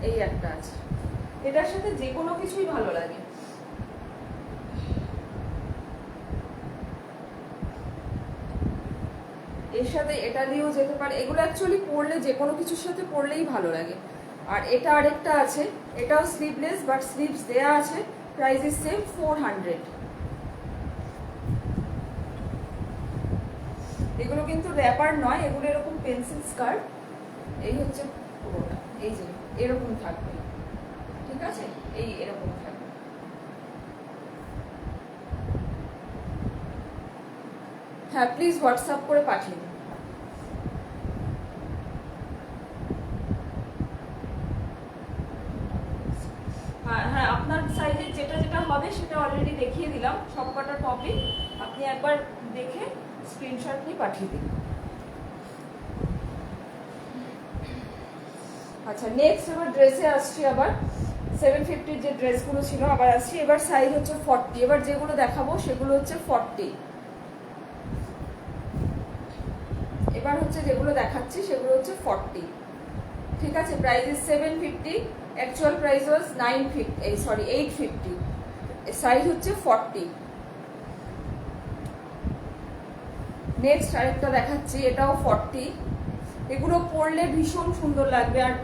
এই একটা আছে। এটার সাথে যে কোনো কিছুই ভালো লাগে। এর সাথে এটা দিয়েও যেতে পারে, এগুলো অ্যাকচুয়ালি পরলে যে কোনো কিছুর সাথে পরলেই ভালো লাগে। আর এটা আরেকটা আছে, এটাও স্লিভলেস বাট স্লিভস দেয়া আছে, প্রাইস ইজ সেম 400। এগুলো কিন্তু র্যাপার নয়, এগুলো এরকম পেন্সিল স্কার্ট। এই হচ্ছে পুরোটা, এই যে এরকম থাকবে, ঠিক আছে, এই এরকম থাকবে। হ্যাঁ প্লিজ হোয়াটসঅ্যাপ করে পাঠিয়ে দিন। হ্যাঁ আপনার সাইজের যেটা যেটা হবে সেটা অলরেডি দেখিয়ে দিলাম, সবকটা টপিক আপনি একবার দেখে স্ক্রিনশট নিয়ে পাঠিয়ে দিন। আচ্ছা নেক্সট এবার ড্রেসে আসছি, আবার 750 যে ড্রেসগুলো ছিল আবার আসছি। এবার সাইজ হচ্ছে 40, এবার যেগুলো দেখাবো সেগুলো হচ্ছে 40। এবার হচ্ছে যেগুলো দেখাচ্ছি সেগুলো হচ্ছে 40, ঠিক আছে। Price is 750, actual price was 850, size হচ্ছে 40। নেক্সট আরেকটা দেখাচ্ছি, এটাও 40। এগুলো পরলে ভীষণ সুন্দর লাগবে, আর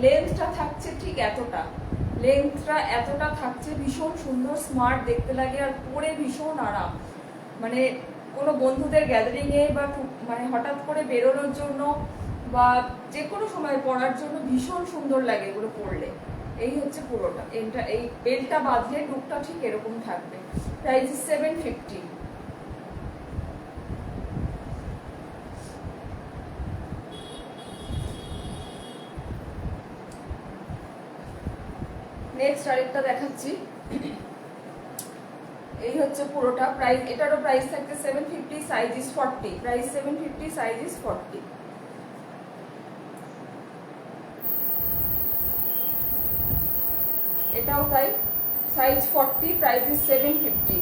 লেন্থটা থাকছে ঠিক এতটা, লেন্থটা এতটা থাকছে, ভীষণ সুন্দর স্মার্ট দেখতে লাগে, আর পরে ভীষণ আরাম। মানে কোনো বন্ধুদের গ্যাদারিংয়ে বা মানে হঠাৎ করে বেরোনোর জন্য বা যে কোনো সময় পরার জন্য ভীষণ সুন্দর লাগে এগুলো পরলে। এই হচ্ছে পুরোটা, এটা এই বেল্টটা বাঁধলে লুকটা ঠিক এরকম থাকবে। প্রাইস 750। নেক্সট আরেকটা দেখাচ্ছি, এই হচ্ছে পুরোটা। প্রাইস, এটারও প্রাইস থাকছে 750, size is 40, price 750, size is 40। এটাও তাই, সাইজ 40, প্রাইস ইজ 750।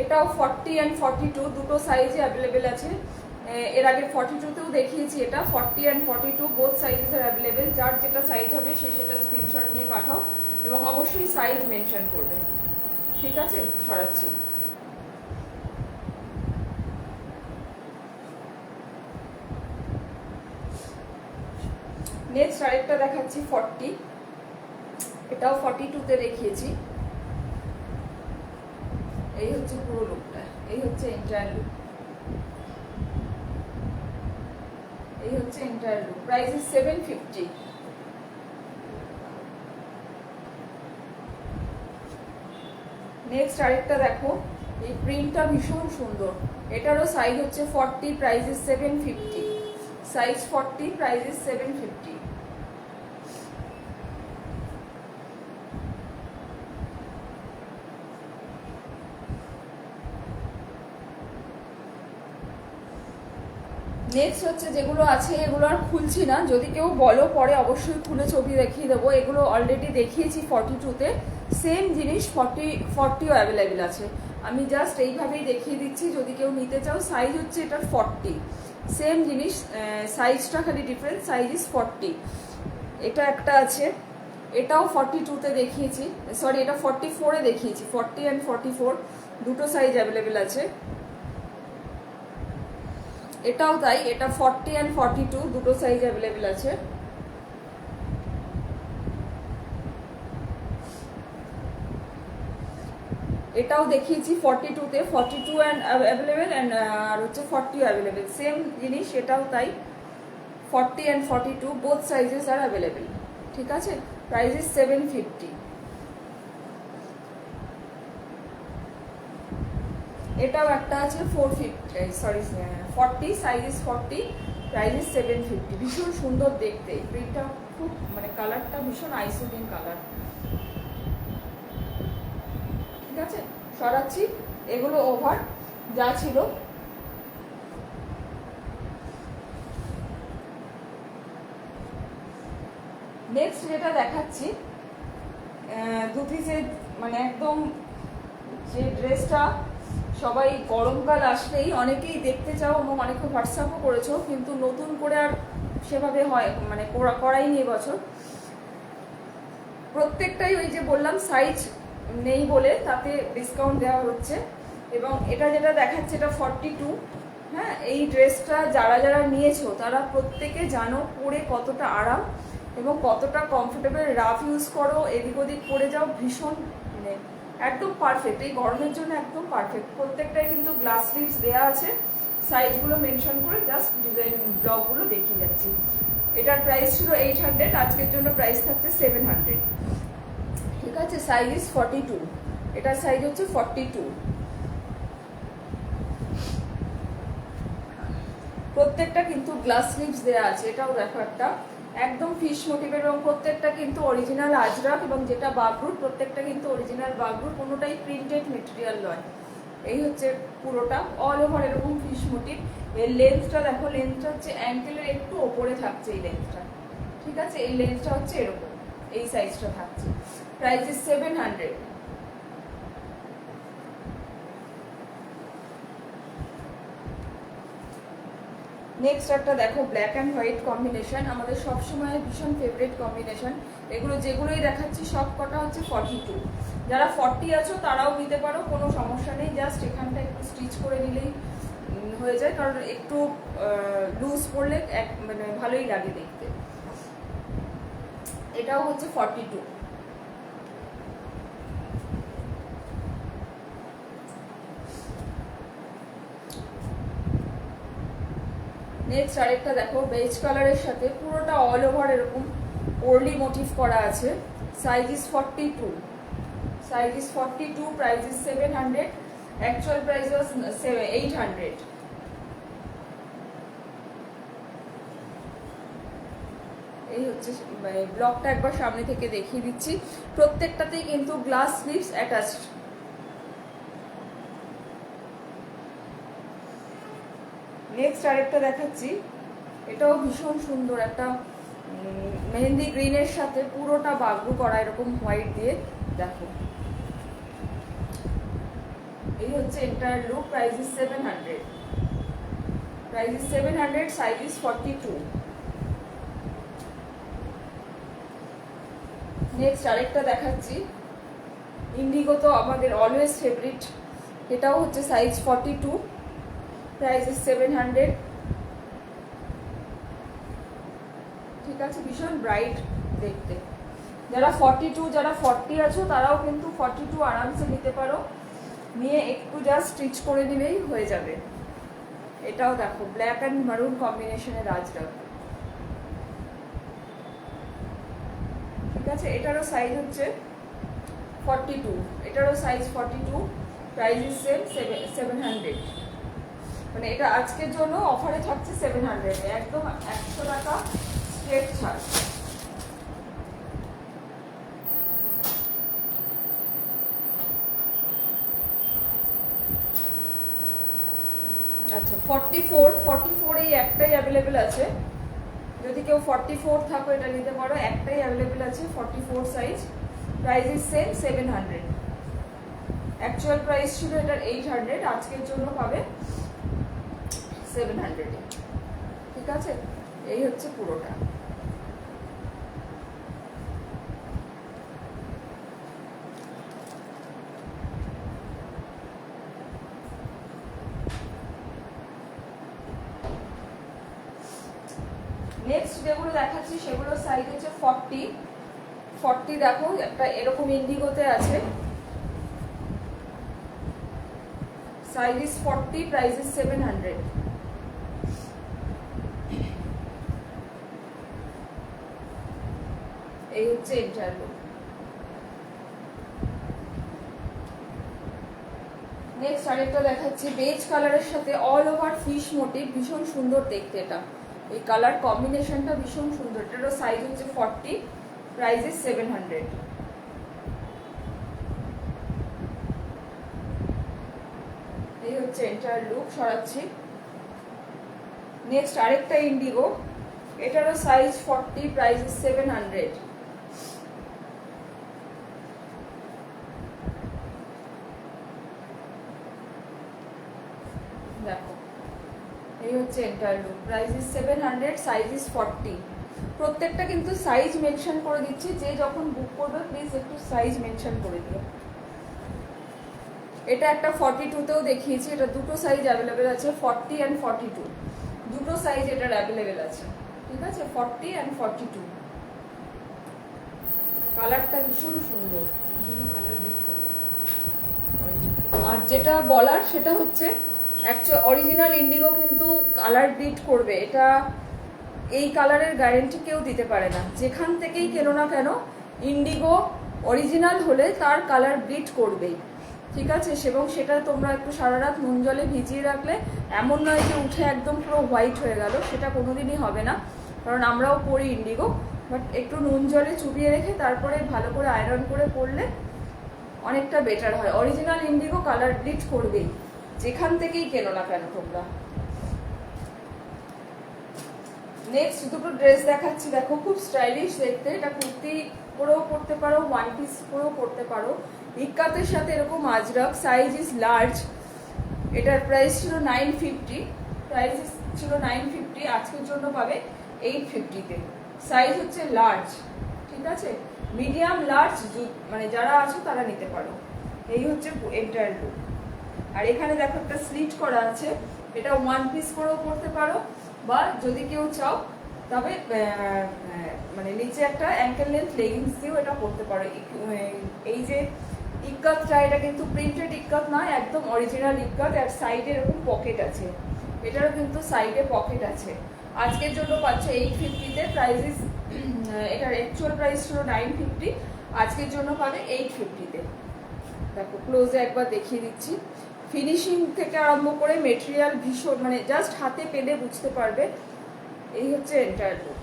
এটাও 40 and 42 দুটো সাইজে অ্যাভেলেবেল আছে। এর আগে 42তেও দেখিয়েছি, এটা 40 and 42 both sizes R available. যার যেটা সাইজ হবে সে সেটা স্ক্রিনশট নিয়ে পাঠাও, এবং অবশ্যই সাইজ মেনশন করবে, ঠিক আছে। সরাচ্ছি। নেক্সট আরেকটা দেখাচ্ছি 40, এটাও 42তে দেখিয়েছি। এই হচ্ছে পুরো লুকটা, এই হচ্ছে এন্টায়ার লুক। এই হচ্ছে entire look, price is 750। Next আরেকটা দেখো, এই প্রিন্টটা ভীষণ সুন্দর, এটারও সাইজ হচ্ছে 40, price is 750। Size 40, price is 750। Next হচ্ছে যেগুলো আছে এগুলো আর খুলছি না, যদি কেউ বলো পরে অবশ্যই খুলে ছবি দেখিয়ে দেবো। এগুলো অলরেডি দেখিয়েছি 42-তে, সেম জিনিস 40ও অ্যাভেলেবেল আছে। আমি জাস্ট এইভাবেই দেখিয়ে দিচ্ছি, যদি কেউ নিতে চাও। সাইজ হচ্ছে এটার 40, সেম জিনিস, সাইজটা খালি ডিফারেন্স, সাইজ ইজ 40। এটা একটা আছে, এটাও 42-তে দেখিয়েছি, সরি এটা 44-এ দেখিয়েছি, 40 অ্যান্ড 44 দুটো সাইজ অ্যাভেলেবেল আছে। এটাও তাই, এটা 40 অ্যান্ড 42 দুটো সাইজ অ্যাভেলেবেল আছে। এটাও দেখিয়েছি 42-তে, 42 অ্যান্ড অ্যাভেলেবেল অ্যান্ড আর হচ্ছে 40 অ্যাভেলেবেল, সেম জিনিস এটাও তাই, 40 and 42 both sizes R available. ঠিক আছে, প্রাইস ইজ 750। এটাও একটা আছে 450, sorry 40, size is 40, price is 750। ভীষণ সুন্দর দেখতে, এই প্রিন্টটা খুব মানে কালারটা ভীষণ আইসোডিন কালার। ঠিক আছে, সরাচ্ছি, এগুলো ওভার যা ছিল। নেক্সট যেটা দেখাচ্ছি, দু পিসের মানে একদম যে ড্রেসটা সবাই গরমকাল আসলেই অনেকেই দেখতে চাও এবং অনেকে হোয়াটসঅ্যাপও করেছো, কিন্তু নতুন করে আর সেভাবে হয় মানে করাইনি এবছর। প্রত্যেকটাই ওই যে বললাম সাইজ নেই বলে তাতে ডিসকাউন্ট দেওয়া হচ্ছে। এবং এটা যেটা দেখাচ্ছে এটা 42। হ্যাঁ, এই ড্রেসটা যারা যারা নিয়েছো তারা প্রত্যেকে জানো পরে কতটা আরাম এবং কতটা কমফোর্টেবল। রাফ ইউজ করো, এদিক ওদিক পরে যাও, ভীষণ মানে একদম পারফেক্ট, এই গরমের জন্য একদম পারফেক্ট। প্রত্যেকটাই কিন্তু গ্লাস স্লিভস দেওয়া আছে, সাইজগুলো মেনশন করে জাস্ট ডিজাইন ব্লগগুলো দেখিয়ে যাচ্ছি। এটার প্রাইস ছিল 800, আজকের জন্য প্রাইস থাকছে 700। ঠিক আছে, সাইজ ইজ 42, এটার সাইজ হচ্ছে 42। প্রত্যেকটা কিন্তু গ্লাস স্লিভস দেওয়া আছে। এটাও দেখো একটা একদম ফিশ মোটিভের, এবং প্রত্যেকটা কিন্তু অরিজিনাল আজরাক এবং যেটা বাগরুর প্রত্যেকটা কিন্তু অরিজিনাল বাগরুর, কোনোটাই প্রিন্টেড মেটেরিয়াল নয়। এই হচ্ছে পুরোটা অল ওভার এরকম ফিশ মোটিভ। এর লেন্থটা দেখো, লেন্থটা হচ্ছে অ্যাঙ্কেলের একটু ওপরে থাকছে এই লেন্থটা। ঠিক আছে, এই লেন্থটা হচ্ছে এরকম, এই সাইজটা থাকছে। Price is 700। নেক্সট একটা দেখো ব্ল্যাক অ্যান্ড হোয়াইট কম্বিনেশন, আমাদের সবসময় ভীষণ ফেভারিট কম্বিনেশন। এগুলো যেগুলোই দেখাচ্ছি সব কটা হচ্ছে 42। যারা 40 আছো তারাও নিতে পারো, কোনো সমস্যা নেই, জাস্ট এখানটা একটু স্টিচ করে নিলেই হয়ে যায়, কারণ একটু লুজ পড়লে মানে ভালোই লাগে দেখতে। এটাও হচ্ছে 42। নেক্সট আরেকটা দেখো বেজ কালারের সাথে পুরোটা অল ওভার এরকম ওরলি মোটিভ করা আছে। Size is 42, size is 42, price is 700, actual price was 800। এই হচ্ছে ব্লকটা একবার সামনে থেকে দেখিয়ে দিচ্ছি। প্রত্যেকটাতেই কিন্তু গ্লাস স্লিভস অ্যাটাচড। নেক্সট আরেকটা দেখাচ্ছি, এটাও ভীষণ সুন্দর, একটা মেহেন্দি গ্রিনের সাথে পুরোটা বাগরু করা এরকম হোয়াইট দিয়ে। দেখো এই হচ্ছে entire look, price is 700, price is 700, size is 42। Next আরেকটা দেখাচ্ছি, ইন্ডিগো তো আমাদের অলওয়েজ ফেভারিট, এটাও হচ্ছে সাইজ 42, প্রাইস ইজ 700। ঠিক আছে, ভীষণ ব্রাইট দেখতে। যারা 42, যারা 40 আছো তারাও কিন্তু 42 আরামসে নিতে পারো, নিয়ে একটু জাস্ট স্টিচ করে দিলেই হয়ে যাবে। এটাও দেখো ব্ল্যাক অ্যান্ড মারুন কম্বিনেশনের রাজরাগ, ঠিক আছে। এটারও সাইজ হচ্ছে 42, এটারও সাইজ 42, প্রাইস ইজ সেম 700। মানে এটা আজকের জন্য অফারে থাকছে 700, একদম 100 টাকা স্ট্রেট ছাড়। আচ্ছা 44 এই একটাই অ্যাভেলেবেল আছে, যদি কেউ 44 থাকো এটা নিতে পারো, একটাই অ্যাভেলেবেল আছে 44 size, price is same 700। Actual price ছিল এটার 800, আজকের জন্য পাবে 700, ঠিক আছে। এই হচ্ছে পুরোটা। নেক্সট যেগুলো দেখাচ্ছি সেগুলো সাইজ হচ্ছে 40 দেখো একটা এরকম ইন্ডিগোতে আছে, সাইজ ইজ 40, প্রাইস ইজ 700। এই হচ্ছে এন্টার লুক। নেক্সট আরেকটা দেখাচ্ছি বেজ কালারের সাথে অল ওভার ফিশ মোটিভ, ভীষণ সুন্দর দেখতে এটা, এই কালার কম্বিনেশনটা ভীষণ সুন্দর। এটারও সাইজ হচ্ছে 40, প্রাইস ইজ 700। এই হচ্ছে এন্টার লুক, সরাচ্ছি। নেক্সট আরেকটা ইন্ডিগো, এটারও সাইজ 40, প্রাইস ইজ 700। দেখো এই হচ্ছে enter look, price is 700, size is 40। প্রত্যেকটা কিন্তু সাইজ মেনশন করে দিচ্ছি, যে যখন বুক করবে প্লিজ একটু সাইজ মেনশন করে দিও। এটা একটা 42তেও দেখিয়েছি, এটা দুটো সাইজ অ্যাভেলেবেল আছে, 40 অ্যান্ড 42, দুটো সাইজ এটার অ্যাভেলেবেল আছে, ঠিক আছে, 40 অ্যান্ড 42। কালারটা ভীষণ সুন্দর, আর যেটা বলার সেটা হচ্ছে অরিজিনাল ইন্ডিগো কিন্তু কালার ব্লিড করবে, এটা এই কালারের গ্যারেন্টি কেউ দিতে পারে না, যেখান থেকেই কেনো না কেন ইন্ডিগো অরিজিনাল হলে তার কালার ব্লিড করবেই, ঠিক আছে। এবং সেটা তোমরা একটু সারা রাত নুন জলে ভিজিয়ে রাখলে এমন নয় যে উঠে একদম পুরো হোয়াইট হয়ে গেল, সেটা কোনোদিনই হবে না, কারণ আমরাও পরি ইন্ডিগো, বাট একটু নুন জলে চুবিয়ে রেখে তারপরে ভালো করে আয়রন করে পরলে অনেকটা বেটার হয়। অরিজিনাল ইন্ডিগো কালার ব্লিড করবেই, যেখান থেকেই কেনো না কেন তোমরা। নেক্সট দুটো ড্রেস দেখাচ্ছি, দেখো খুব স্টাইলিশ দেখতে, এটা কুর্তি পরেও পরতে পারো, ওয়ান পিস পরেও পরতে পারো, ইক্কাতের সাথে এরকম আজরাক, সাইজ ইজ লার্জ। এটার প্রাইস ছিল 950, প্রাইস ছিল 950, আজকের জন্য পাবে 850-তে, সাইজ হচ্ছে লার্জ, ঠিক আছে। মিডিয়াম লার্জ মানে যারা আছো তারা নিতে পারো। এই হচ্ছে এন্টায়ার লুক। আর এখানে দেখো একটা স্লিট করা আছে, এটা ওয়ান পিস করেও পরতে পারো, বা যদি কেউ চাও তবে মানে নিচে একটা অ্যাঙ্কেল লেন্থ লেগিংস দিয়েও এটা পরতে পারো। এই যে ইক্কাতটা, এটা কিন্তু প্রিন্টেড ইক্কাত নয়, একদম অরিজিনাল ইক্কাত, আর সাইডে এরকম পকেট আছে, এটারও কিন্তু সাইডে পকেট আছে। আজকের জন্য পাচ্ছে 850-তে, প্রাইস ইজ এটার অ্যাকচুয়াল প্রাইস ছিল 950, আজকের জন্য পাবে 850-তে। দেখো ক্লোজে একবার দেখিয়ে দিচ্ছি, ফিনিশিং থেকে আরম্ভ করে মেটেরিয়াল ভীষণ, মানে জাস্ট হাতে পেলে বুঝতে পারবে। এই হচ্ছে এন্টায়ার লুক।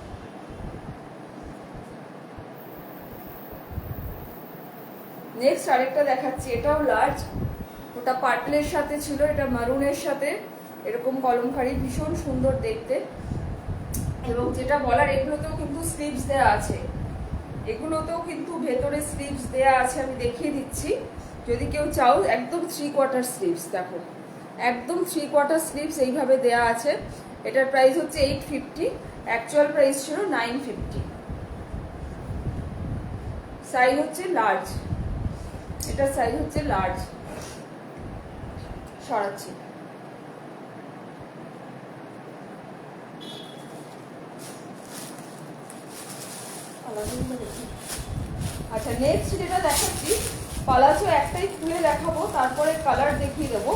নেক্সট আরেকটা দেখাচ্ছি, এটাও লার্জ, ওটা পার্পলের সাথে ছিল, এটা মারুনের সাথে এরকম কলমকারি, ভীষণ সুন্দর দেখতে। এবং যেটা বলার, এগুলোতেও কিন্তু স্লিভস দেওয়া আছে, এগুলোতেও কিন্তু ভেতরে স্লিভস দেওয়া আছে, আমি দেখিয়ে দিচ্ছি যদি কেউ চাও। একদম 3/4 স্লিভস, দেখো একদম 3/4 স্লিভস এইভাবে দেওয়া আছে। এটার প্রাইস হচ্ছে 850, অ্যাকচুয়াল প্রাইস ছিল 950, সাইজ হচ্ছে লার্জ, এটার সাইজ হচ্ছে লার্জ। সরাচ্ছি, আচ্ছা নেক্সট যেটা দেখাচ্ছি, পালাজো একটাই খুলে দেখাবো, তারপরে কালার দেখিয়ে দেবো,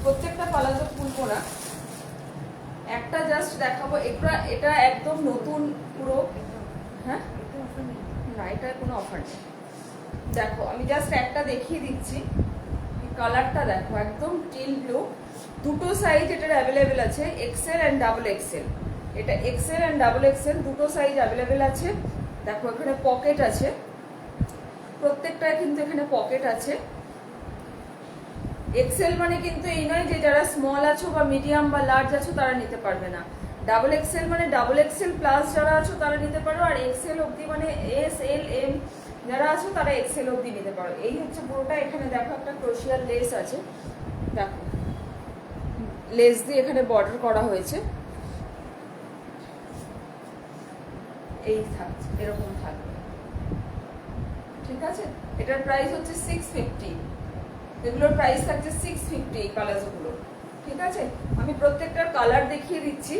প্রত্যেকটা পালাজো খুলবো না। একটা জাস্ট দেখাবো, এটা একদম নতুন পুরো। হ্যাঁ না, এটা কোনো অফার নেই। দেখো আমি জাস্ট একটা দেখিয়ে দিচ্ছি, কালারটা দেখো একদম টিল ব্লু। দুটো সাইজ এটার অ্যাভেলেবেল আছে, এক্সেল অ্যান্ড ডাবল এক্সেল। এটা এক্সেল অ্যান্ড ডাবল এক্সেল দুটো সাইজ অ্যাভেলেবেল আছে। দেখো এখানে পকেট আছে, প্রত্যেকটায় কিন্তু এখানে পকেট আছে। এক্সেল মানে কিন্তু এই নয় যে যারা স্মল আছো বা মিডিয়াম বা লার্জ আছো তারা নিতে পারবে না। ডাবল এক্সেল মানে ডাবল এক্সেল প্লাস যারা আছো তারা নিতে পারো, আর এক্সেল অবধি মানে এস এল এম যারা আছো তারা এক্সেল অবধি নিতে পারো। এই হচ্ছে পুরোটা। এখানে দেখো একটা ক্রোশিয়ার লেস আছে, দেখো লেস দিয়ে এখানে বর্ডার করা হয়েছে। এই থাকছে, এরকম থাকবে, ঠিক আছে। এটার প্রাইস হচ্ছে 650। এগুলোর প্রাইস থাকছে 650 এই কালারগুলো, ঠিক আছে। আমি প্রত্যেকটার কালার দেখিয়ে দিচ্ছি,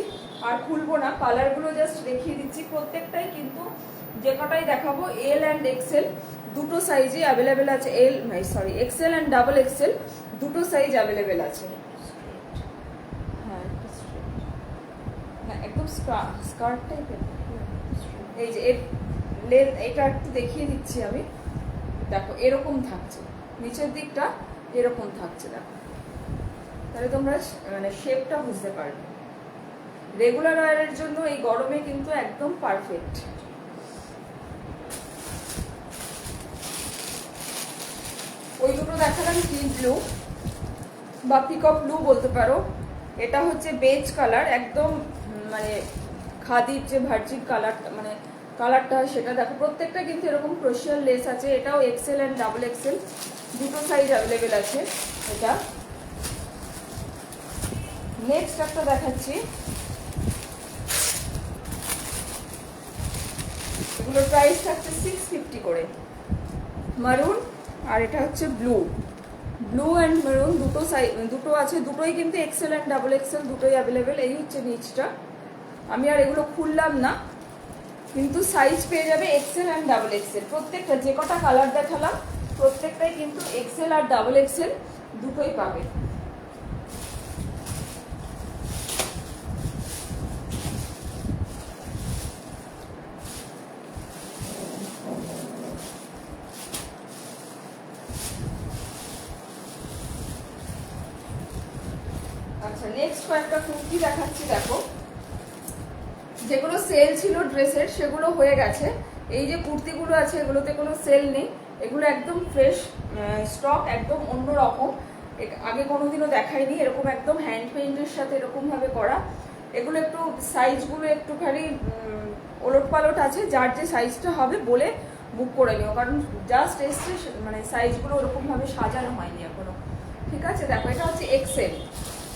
আর খুলবো না, কালারগুলো জাস্ট দেখিয়ে দিচ্ছি। প্রত্যেকটাই কিন্তু যে কটাই দেখাবো এল অ্যান্ড এক্সেল দুটো সাইজে অ্যাভেলেবেল আছে। এক্সেল অ্যান্ড ডাবল এক্সেল দুটো সাইজ অ্যাভেলেবেল আছে। হ্যাঁ একদম স্কার্ট টাইপের। এই যে এটা একটু দেখিয়ে দিচ্ছি আমি, দেখো এরকম থাকছে, নিচের দিকটা এরকম থাকছে, দেখো তাহলে তোমরা মানে শেপটা বুঝতে পারবে। রেগুলার ওয়্যারের জন্য এই গরমে কিন্তু একদম পারফেক্ট। ওই দুটো দেখালাম ডিপ ব্লু বা পিকক ব্লু বলতে পারো। এটা হচ্ছে বেজ কালার, একদম মানে খাদির যে ভার্জিন কালার মানে কালারটা সেটা দেখো। প্রত্যেকটা কিন্তু এরকম ক্রোশিয়াল লেস আছে। এটাও এক্সেল অ্যান্ড ডাবল এক্সেল দুটো সাইজ অ্যাভেলেবেল আছে। এটা নেক্সট একটা দেখাচ্ছি, এগুলোর প্রাইস থাকছে 650 করে। মারুন আর এটা হচ্ছে ব্লু অ্যান্ড মেরুন দুটো আছে। দুটোই কিন্তু এক্সেল অ্যান্ড ডাবল এক্সেল দুটোই অ্যাভেলেবেল। এই হচ্ছে নিচটা। আমি আর এগুলো খুললাম না, কিন্তু সাইজ পেয়ে যাবে এক্সেল অ্যান্ড ডাবল এক্সেল। প্রত্যেকটা যে কটা কালার দেখালাম প্রত্যেকটাই কিন্তু এক্সেল আর ডাবল এক্সেল দুটোই পাবে। আচ্ছা নেক্সট কয়েকটা কুর্তি দেখাচ্ছি। দেখো যেগুলো সেল ছিল ড্রেসের সেগুলো হয়ে গেছে। এই যে কুর্তিগুলো আছে এগুলোতে কোনো সেল নেই, এগুলো একদম ফ্রেশ স্টক, একদম অন্য রকম, আগে কোনোদিনও দেখাইনি এরকম। একদম হ্যান্ড পেইন্টের সাথে এরকম ভাবে করা। এগুলো একটু সাইজগুলো একটুখানি ওলট পালট আছে, যার যে সাইজটা হবে বলে বুক করে নিও, কারণ জাস্ট এসছে মানে সাইজগুলো ওরকম ভাবে সাজানো হয়নি এখনো, ঠিক আছে। দেখো এটা হচ্ছে এক্সেল,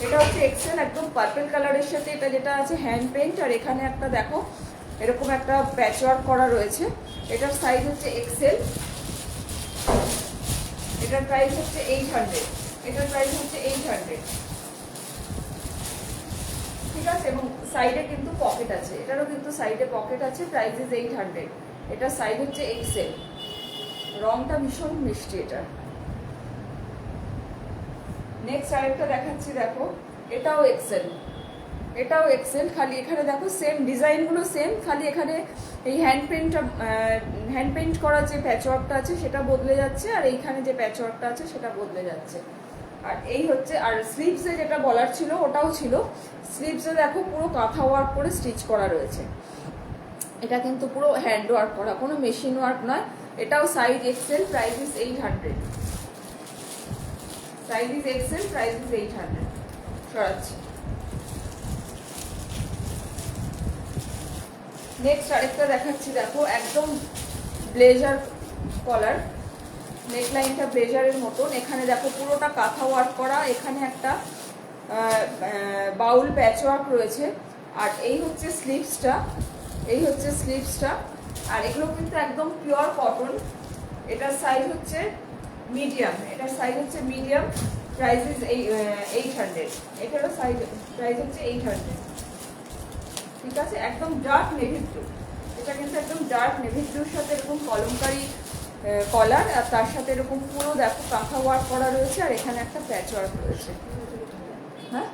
এটা হচ্ছে এক্সেল একদম পার্পল কালারের সাথে। এটা যেটা আছে হ্যান্ড পেইন্ট, আর এখানে একটা দেখো এরকম একটা প্যাচওয়ার্ক করা রয়েছে। এটার সাইজ হচ্ছে এক্সেল, এটার প্রাইস হচ্ছে 800। এটার প্রাইস হচ্ছে 800, ঠিক আছে। এবং সাইডে কিন্তু পকেট আছে, এটারও কিন্তু সাইডে পকেট আছে। Price is 800। এটা সাইজ হচ্ছে এক্সেল, রংটা ভীষণ মিষ্টি এটা। নেক্সট আরেকটা দেখাচ্ছি, দেখো এটাও এক্সেল, এটাও এক্সেল। খালি এখানে দেখো সেম ডিজাইনগুলো সেম, খালি এখানে এই হ্যান্ড পেইন্ট করা যে প্যাচওয়ার্কটা আছে সেটা বদলে যাচ্ছে, আর এইখানে যে প্যাচওয়ার্কটা আছে সেটা বদলে যাচ্ছে। আর এই হচ্ছে, আর স্লিভসে যেটা বলার ছিল ওটাও ছিল। স্লিভসে দেখো পুরো কাঁথা ওয়ার্ক করে স্টিচ করা রয়েছে। এটা কিন্তু পুরো হ্যান্ড ওয়ার্ক করা, কোনো মেশিন ওয়ার্ক নয়। এটাও size XL, price is 800। Size is XL, price is 800। সরাচ্ছি। নেক্সট আরেকটা দেখাচ্ছি, দেখো একদম ব্লেজার কলার, নেকলাইনটা ব্লেজারের মতন। এখানে দেখো পুরোটা কাঁথা ওয়ার্ক করা, এখানে একটা বাউল প্যাচ ওয়ার্ক রয়েছে। আর এই হচ্ছে স্লিভসটা, এই হচ্ছে স্লিভসটা। আর এগুলো কিন্তু একদম পিওর কটন। এটার সাইজ হচ্ছে মিডিয়াম, এটার সাইজ হচ্ছে মিডিয়াম। Price is 800। এটারও প্রাইস হচ্ছে 800, ঠিক আছে। একদম ডার্ক নেভি ব্লু, এটা কিন্তু একদম ডার্ক নেভি ব্লুর সাথে এরকম কলমকারি কলার, আর তার সাথে এরকম পুরো দেখো কাঁথা ওয়ার্ক করা রয়েছে, আর এখানে একটা প্যাচ ওয়ার্ক রয়েছে। হ্যাঁ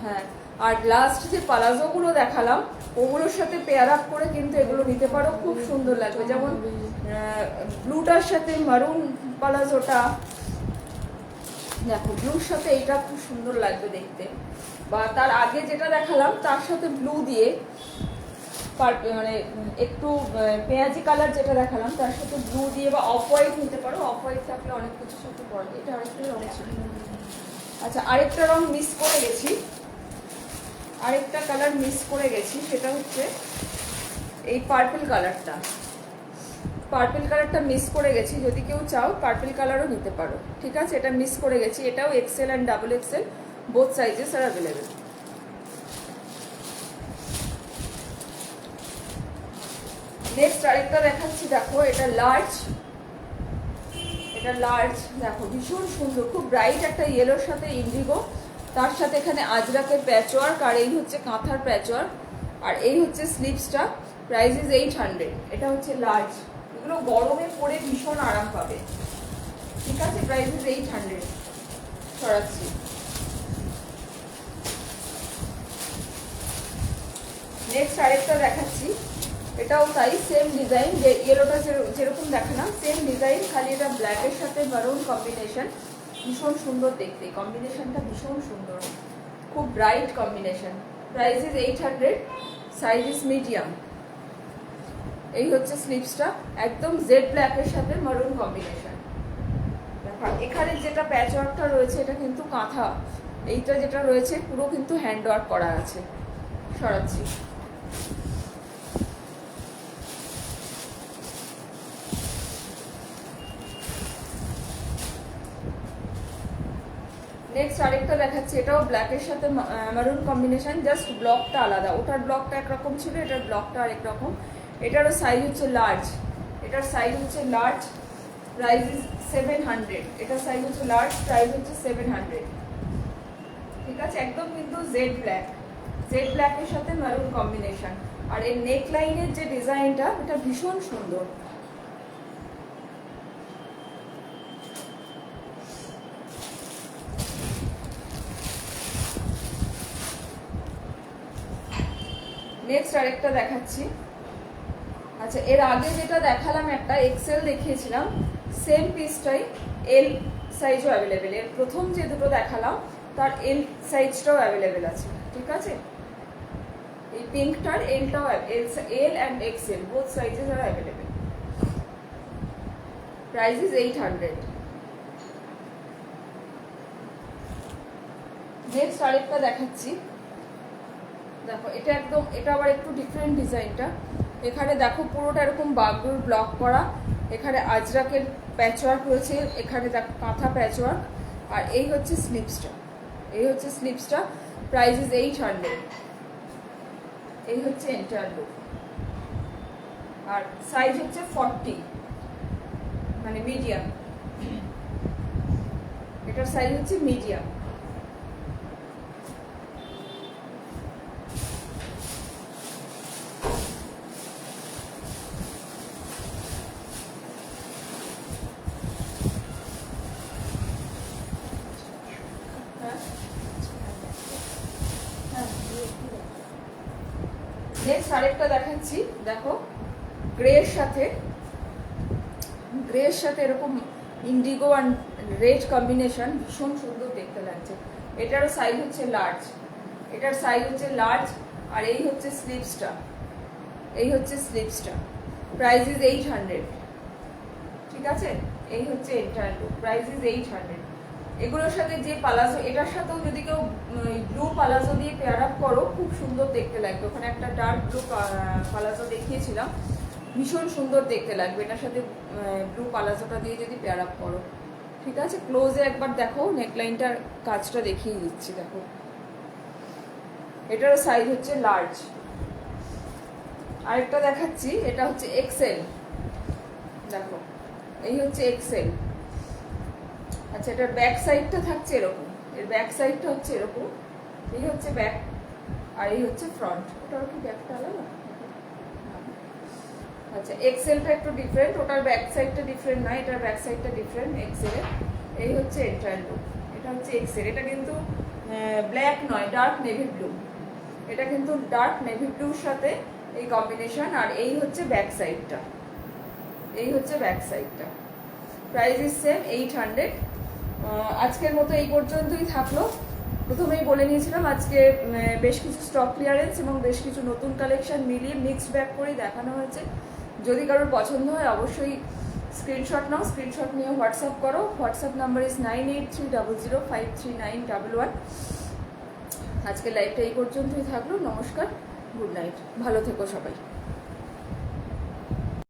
হ্যাঁ, আর লাস্ট যে পালাজো গুলো দেখালাম ওগুলোর সাথে পেয়ার আপ করে কিন্তু এগুলো নিতে পারো, খুব সুন্দর লাগবে। যেমন ব্লুটার সাথে মারুন পালাজোটা দেখো, ব্লুর সাথে এটা খুব সুন্দর লাগবে দেখতে। বা তার আগে যেটা দেখালাম তার সাথে ব্লু দিয়ে মানে একটু পেঁয়াজি কালার যেটা দেখালাম তার সাথে ব্লু দিয়ে বা অফ হোয়াইট নিতে পারো। অফ হোয়াইট থাকলে অনেক কিছুর সাথে পড়ে। এটা আরেকটা রং ছিল। আচ্ছা, আরেকটা রং মিস করে গেছি, আরেকটা কালার মিস করে গেছি, সেটা হচ্ছে এই পার্পল কালারটা। পার্পল কালারটা মিস করে গেছি, যদি কেউ চাও পার্পল কালারও নিতে পারো। ঠিক আছে, এটা মিস করে গেছি। এটাও XL and double XL both sizes R available. Next আরেকটা দেখাচ্ছি, দেখো এটা লার্জ, এটা লার্জ দেখো ভীষণ সুন্দর, খুব ব্রাইট একটা ইয়েলোর সাথে ইন্ডিগো, তার সাথে এখানে আজরাকের প্যাচওয়ার্ক, আর এই হচ্ছে কাঁথার প্যাচওয়ার্ক, আর এই হচ্ছে স্লিভসটা। Price is 800। এটা হচ্ছে লার্জ, এগুলো গরমে পরে ভীষণ আরাম পাবে। ঠিক আছে, প্রাইস ইজ 800। সরাচ্ছি। নেক্সট আরেকটা দেখাচ্ছি, এটাও তাই, সেম ডিজাইন, যে ইয়েলোটা যেরকম দেখালাম সেম ডিজাইন, খালি এটা ব্ল্যাকের সাথে মারুন কম্বিনেশন। ভীষণ সুন্দর দেখতে, কম্বিনেশনটা ভীষণ সুন্দর, খুব bright combination. Price is 800, size is medium. এই হচ্ছে স্লিভসটা, একদম জেড ব্ল্যাকের সাথে মারুন কম্বিনেশন। এখানে যেটা প্যাচওয়ার্কটা রয়েছে এটা কিন্তু কাঁথা, এইটা যেটা রয়েছে পুরো কিন্তু হ্যান্ড ওয়ার্ক করা আছে। সরাচ্ছি। নেক্সট আরেকটা দেখাচ্ছি, এটাও ব্ল্যাকের সাথে মারুন কম্বিনেশন, জাস্ট ব্লকটা আলাদা। ওটার ব্লকটা একরকম ছিল, এটার ব্লকটা আরেক রকম। এটারও সাইজ হচ্ছে লার্জ, এটার সাইজ হচ্ছে লার্জ, প্রাইস ইজ 700। এটার সাইজ হচ্ছে লার্জ, প্রাইস হচ্ছে 700। ঠিক আছে, একদম কিন্তু জেড ব্ল্যাক, জেড ব্ল্যাকের সাথে মারুন কম্বিনেশন। আর এর নেক লাইনের যে ডিজাইনটা এটা ভীষণ সুন্দর। নেক্সট আরেকটা দেখাচ্ছি। আচ্ছা, এর আগে যেটা দেখালাম একটা এক্সেল দেখিয়েছিলাম, সেম পিসটাই এল সাইজও অ্যাভেলেবেল। এর প্রথম যে দুটো দেখালাম তার এল সাইজটাও অ্যাভেলেবেল আছে। ঠিক আছে, এই পিঙ্কটার এলটাও, L and XL both sizes R available. Price is 800। Next আরেকটা দেখাচ্ছি, দেখো এটা একদম, এটা আবার একটু ডিফারেন্ট ডিজাইনটা। এখানে দেখো পুরোটা এরকম বাগডোর ব্লক করা, এখানে আজরাকের প্যাচওয়ার্ক রয়েছে, এখানে দেখো কাঁথা প্যাচওয়ার্ক, আর এই হচ্ছে স্লিভসটা, এই হচ্ছে স্লিভসটা। Price is 800। এই হচ্ছে এন্টায়ার লুক, আর সাইজ হচ্ছে 40, মানে মিডিয়াম। এটার সাইজ হচ্ছে মিডিয়াম। নেক্সট আরেকটা দেখাচ্ছি, দেখো গ্রের সাথে, গ্রের সাথে এরকম ইন্ডিগো অ্যান্ড রেড কম্বিনেশন, ভীষণ সুন্দর দেখতে লাগছে। এটারও সাইজ হচ্ছে লার্জ, এটার সাইজ হচ্ছে লার্জ, আর এই হচ্ছে স্লিভসটা, এই হচ্ছে স্লিভসটা। Price is 800। ঠিক আছে, এই হচ্ছে এন্টায়ার লুক, প্রাইস ইজ 800। এগুলোর সাথে যে পালাজো, এটার সাথেও যদি কেউ ব্লু পালাজো দিয়ে পেয়ার আপ করো খুব সুন্দর দেখতে লাগবে। ওখানে একটা ডার্ক ব্লু পালাজো দেখিয়েছিলাম, ভীষণ সুন্দর দেখতে লাগবে এটার সাথে ব্লু পালাজোটা দিয়ে যদি পেয়ার আপ করো। ঠিক আছে, ক্লোজে একবার দেখো, নেকলাইনটার কাজটা দেখিয়ে দিচ্ছি। দেখো এটারও সাইজ হচ্ছে লার্জ। আরেকটা দেখাচ্ছি, এটা হচ্ছে এক্সেল। দেখো এই হচ্ছে এক্সেল। আচ্ছা, এটার ব্যাক সাইডটা থাকছে এরকম, এর ব্যাক সাইডটা হচ্ছে এরকম, এই হচ্ছে ব্যাক আর এই হচ্ছে ফ্রন্ট। ওটার কি ব্যাকটা আলাদা? আচ্ছা, এক্সেলটা একটু ডিফারেন্ট, ওটার ব্যাক সাইডটা ডিফারেন্ট নয়, এটার ব্যাক সাইডটা ডিফারেন্ট এক্সেলের। এই হচ্ছে এন্টায়ার লুক, এটা হচ্ছে এক্সেল। এটা কিন্তু ব্ল্যাক নয়, ডার্ক নেভি ব্লু। এটা কিন্তু ডার্ক নেভি ব্লুর সাথে এই কম্বিনেশন। আর এই হচ্ছে ব্যাক সাইডটা, এই হচ্ছে ব্যাক সাইডটা। Price is same 800। আজকের মতো এই পর্যন্তই থাকলো। প্রথমেই বলে নিয়েছিলাম আজকে বেশ কিছু স্টক ক্লিয়ারেন্স এবং বেশ কিছু নতুন কালেকশন মিলিয়ে মিক্সড ব্যাগ করে দেখানো হয়েছে। যদি কারোর পছন্দ হয় অবশ্যই স্ক্রিনশট নাও, স্ক্রিনশট নিয়ে হোয়াটসঅ্যাপ করো। WhatsApp number is 9830053911। আজকের লাইভটা এই পর্যন্তই থাকলো। নমস্কার, গুড নাইট, ভালো থেকো সবাই।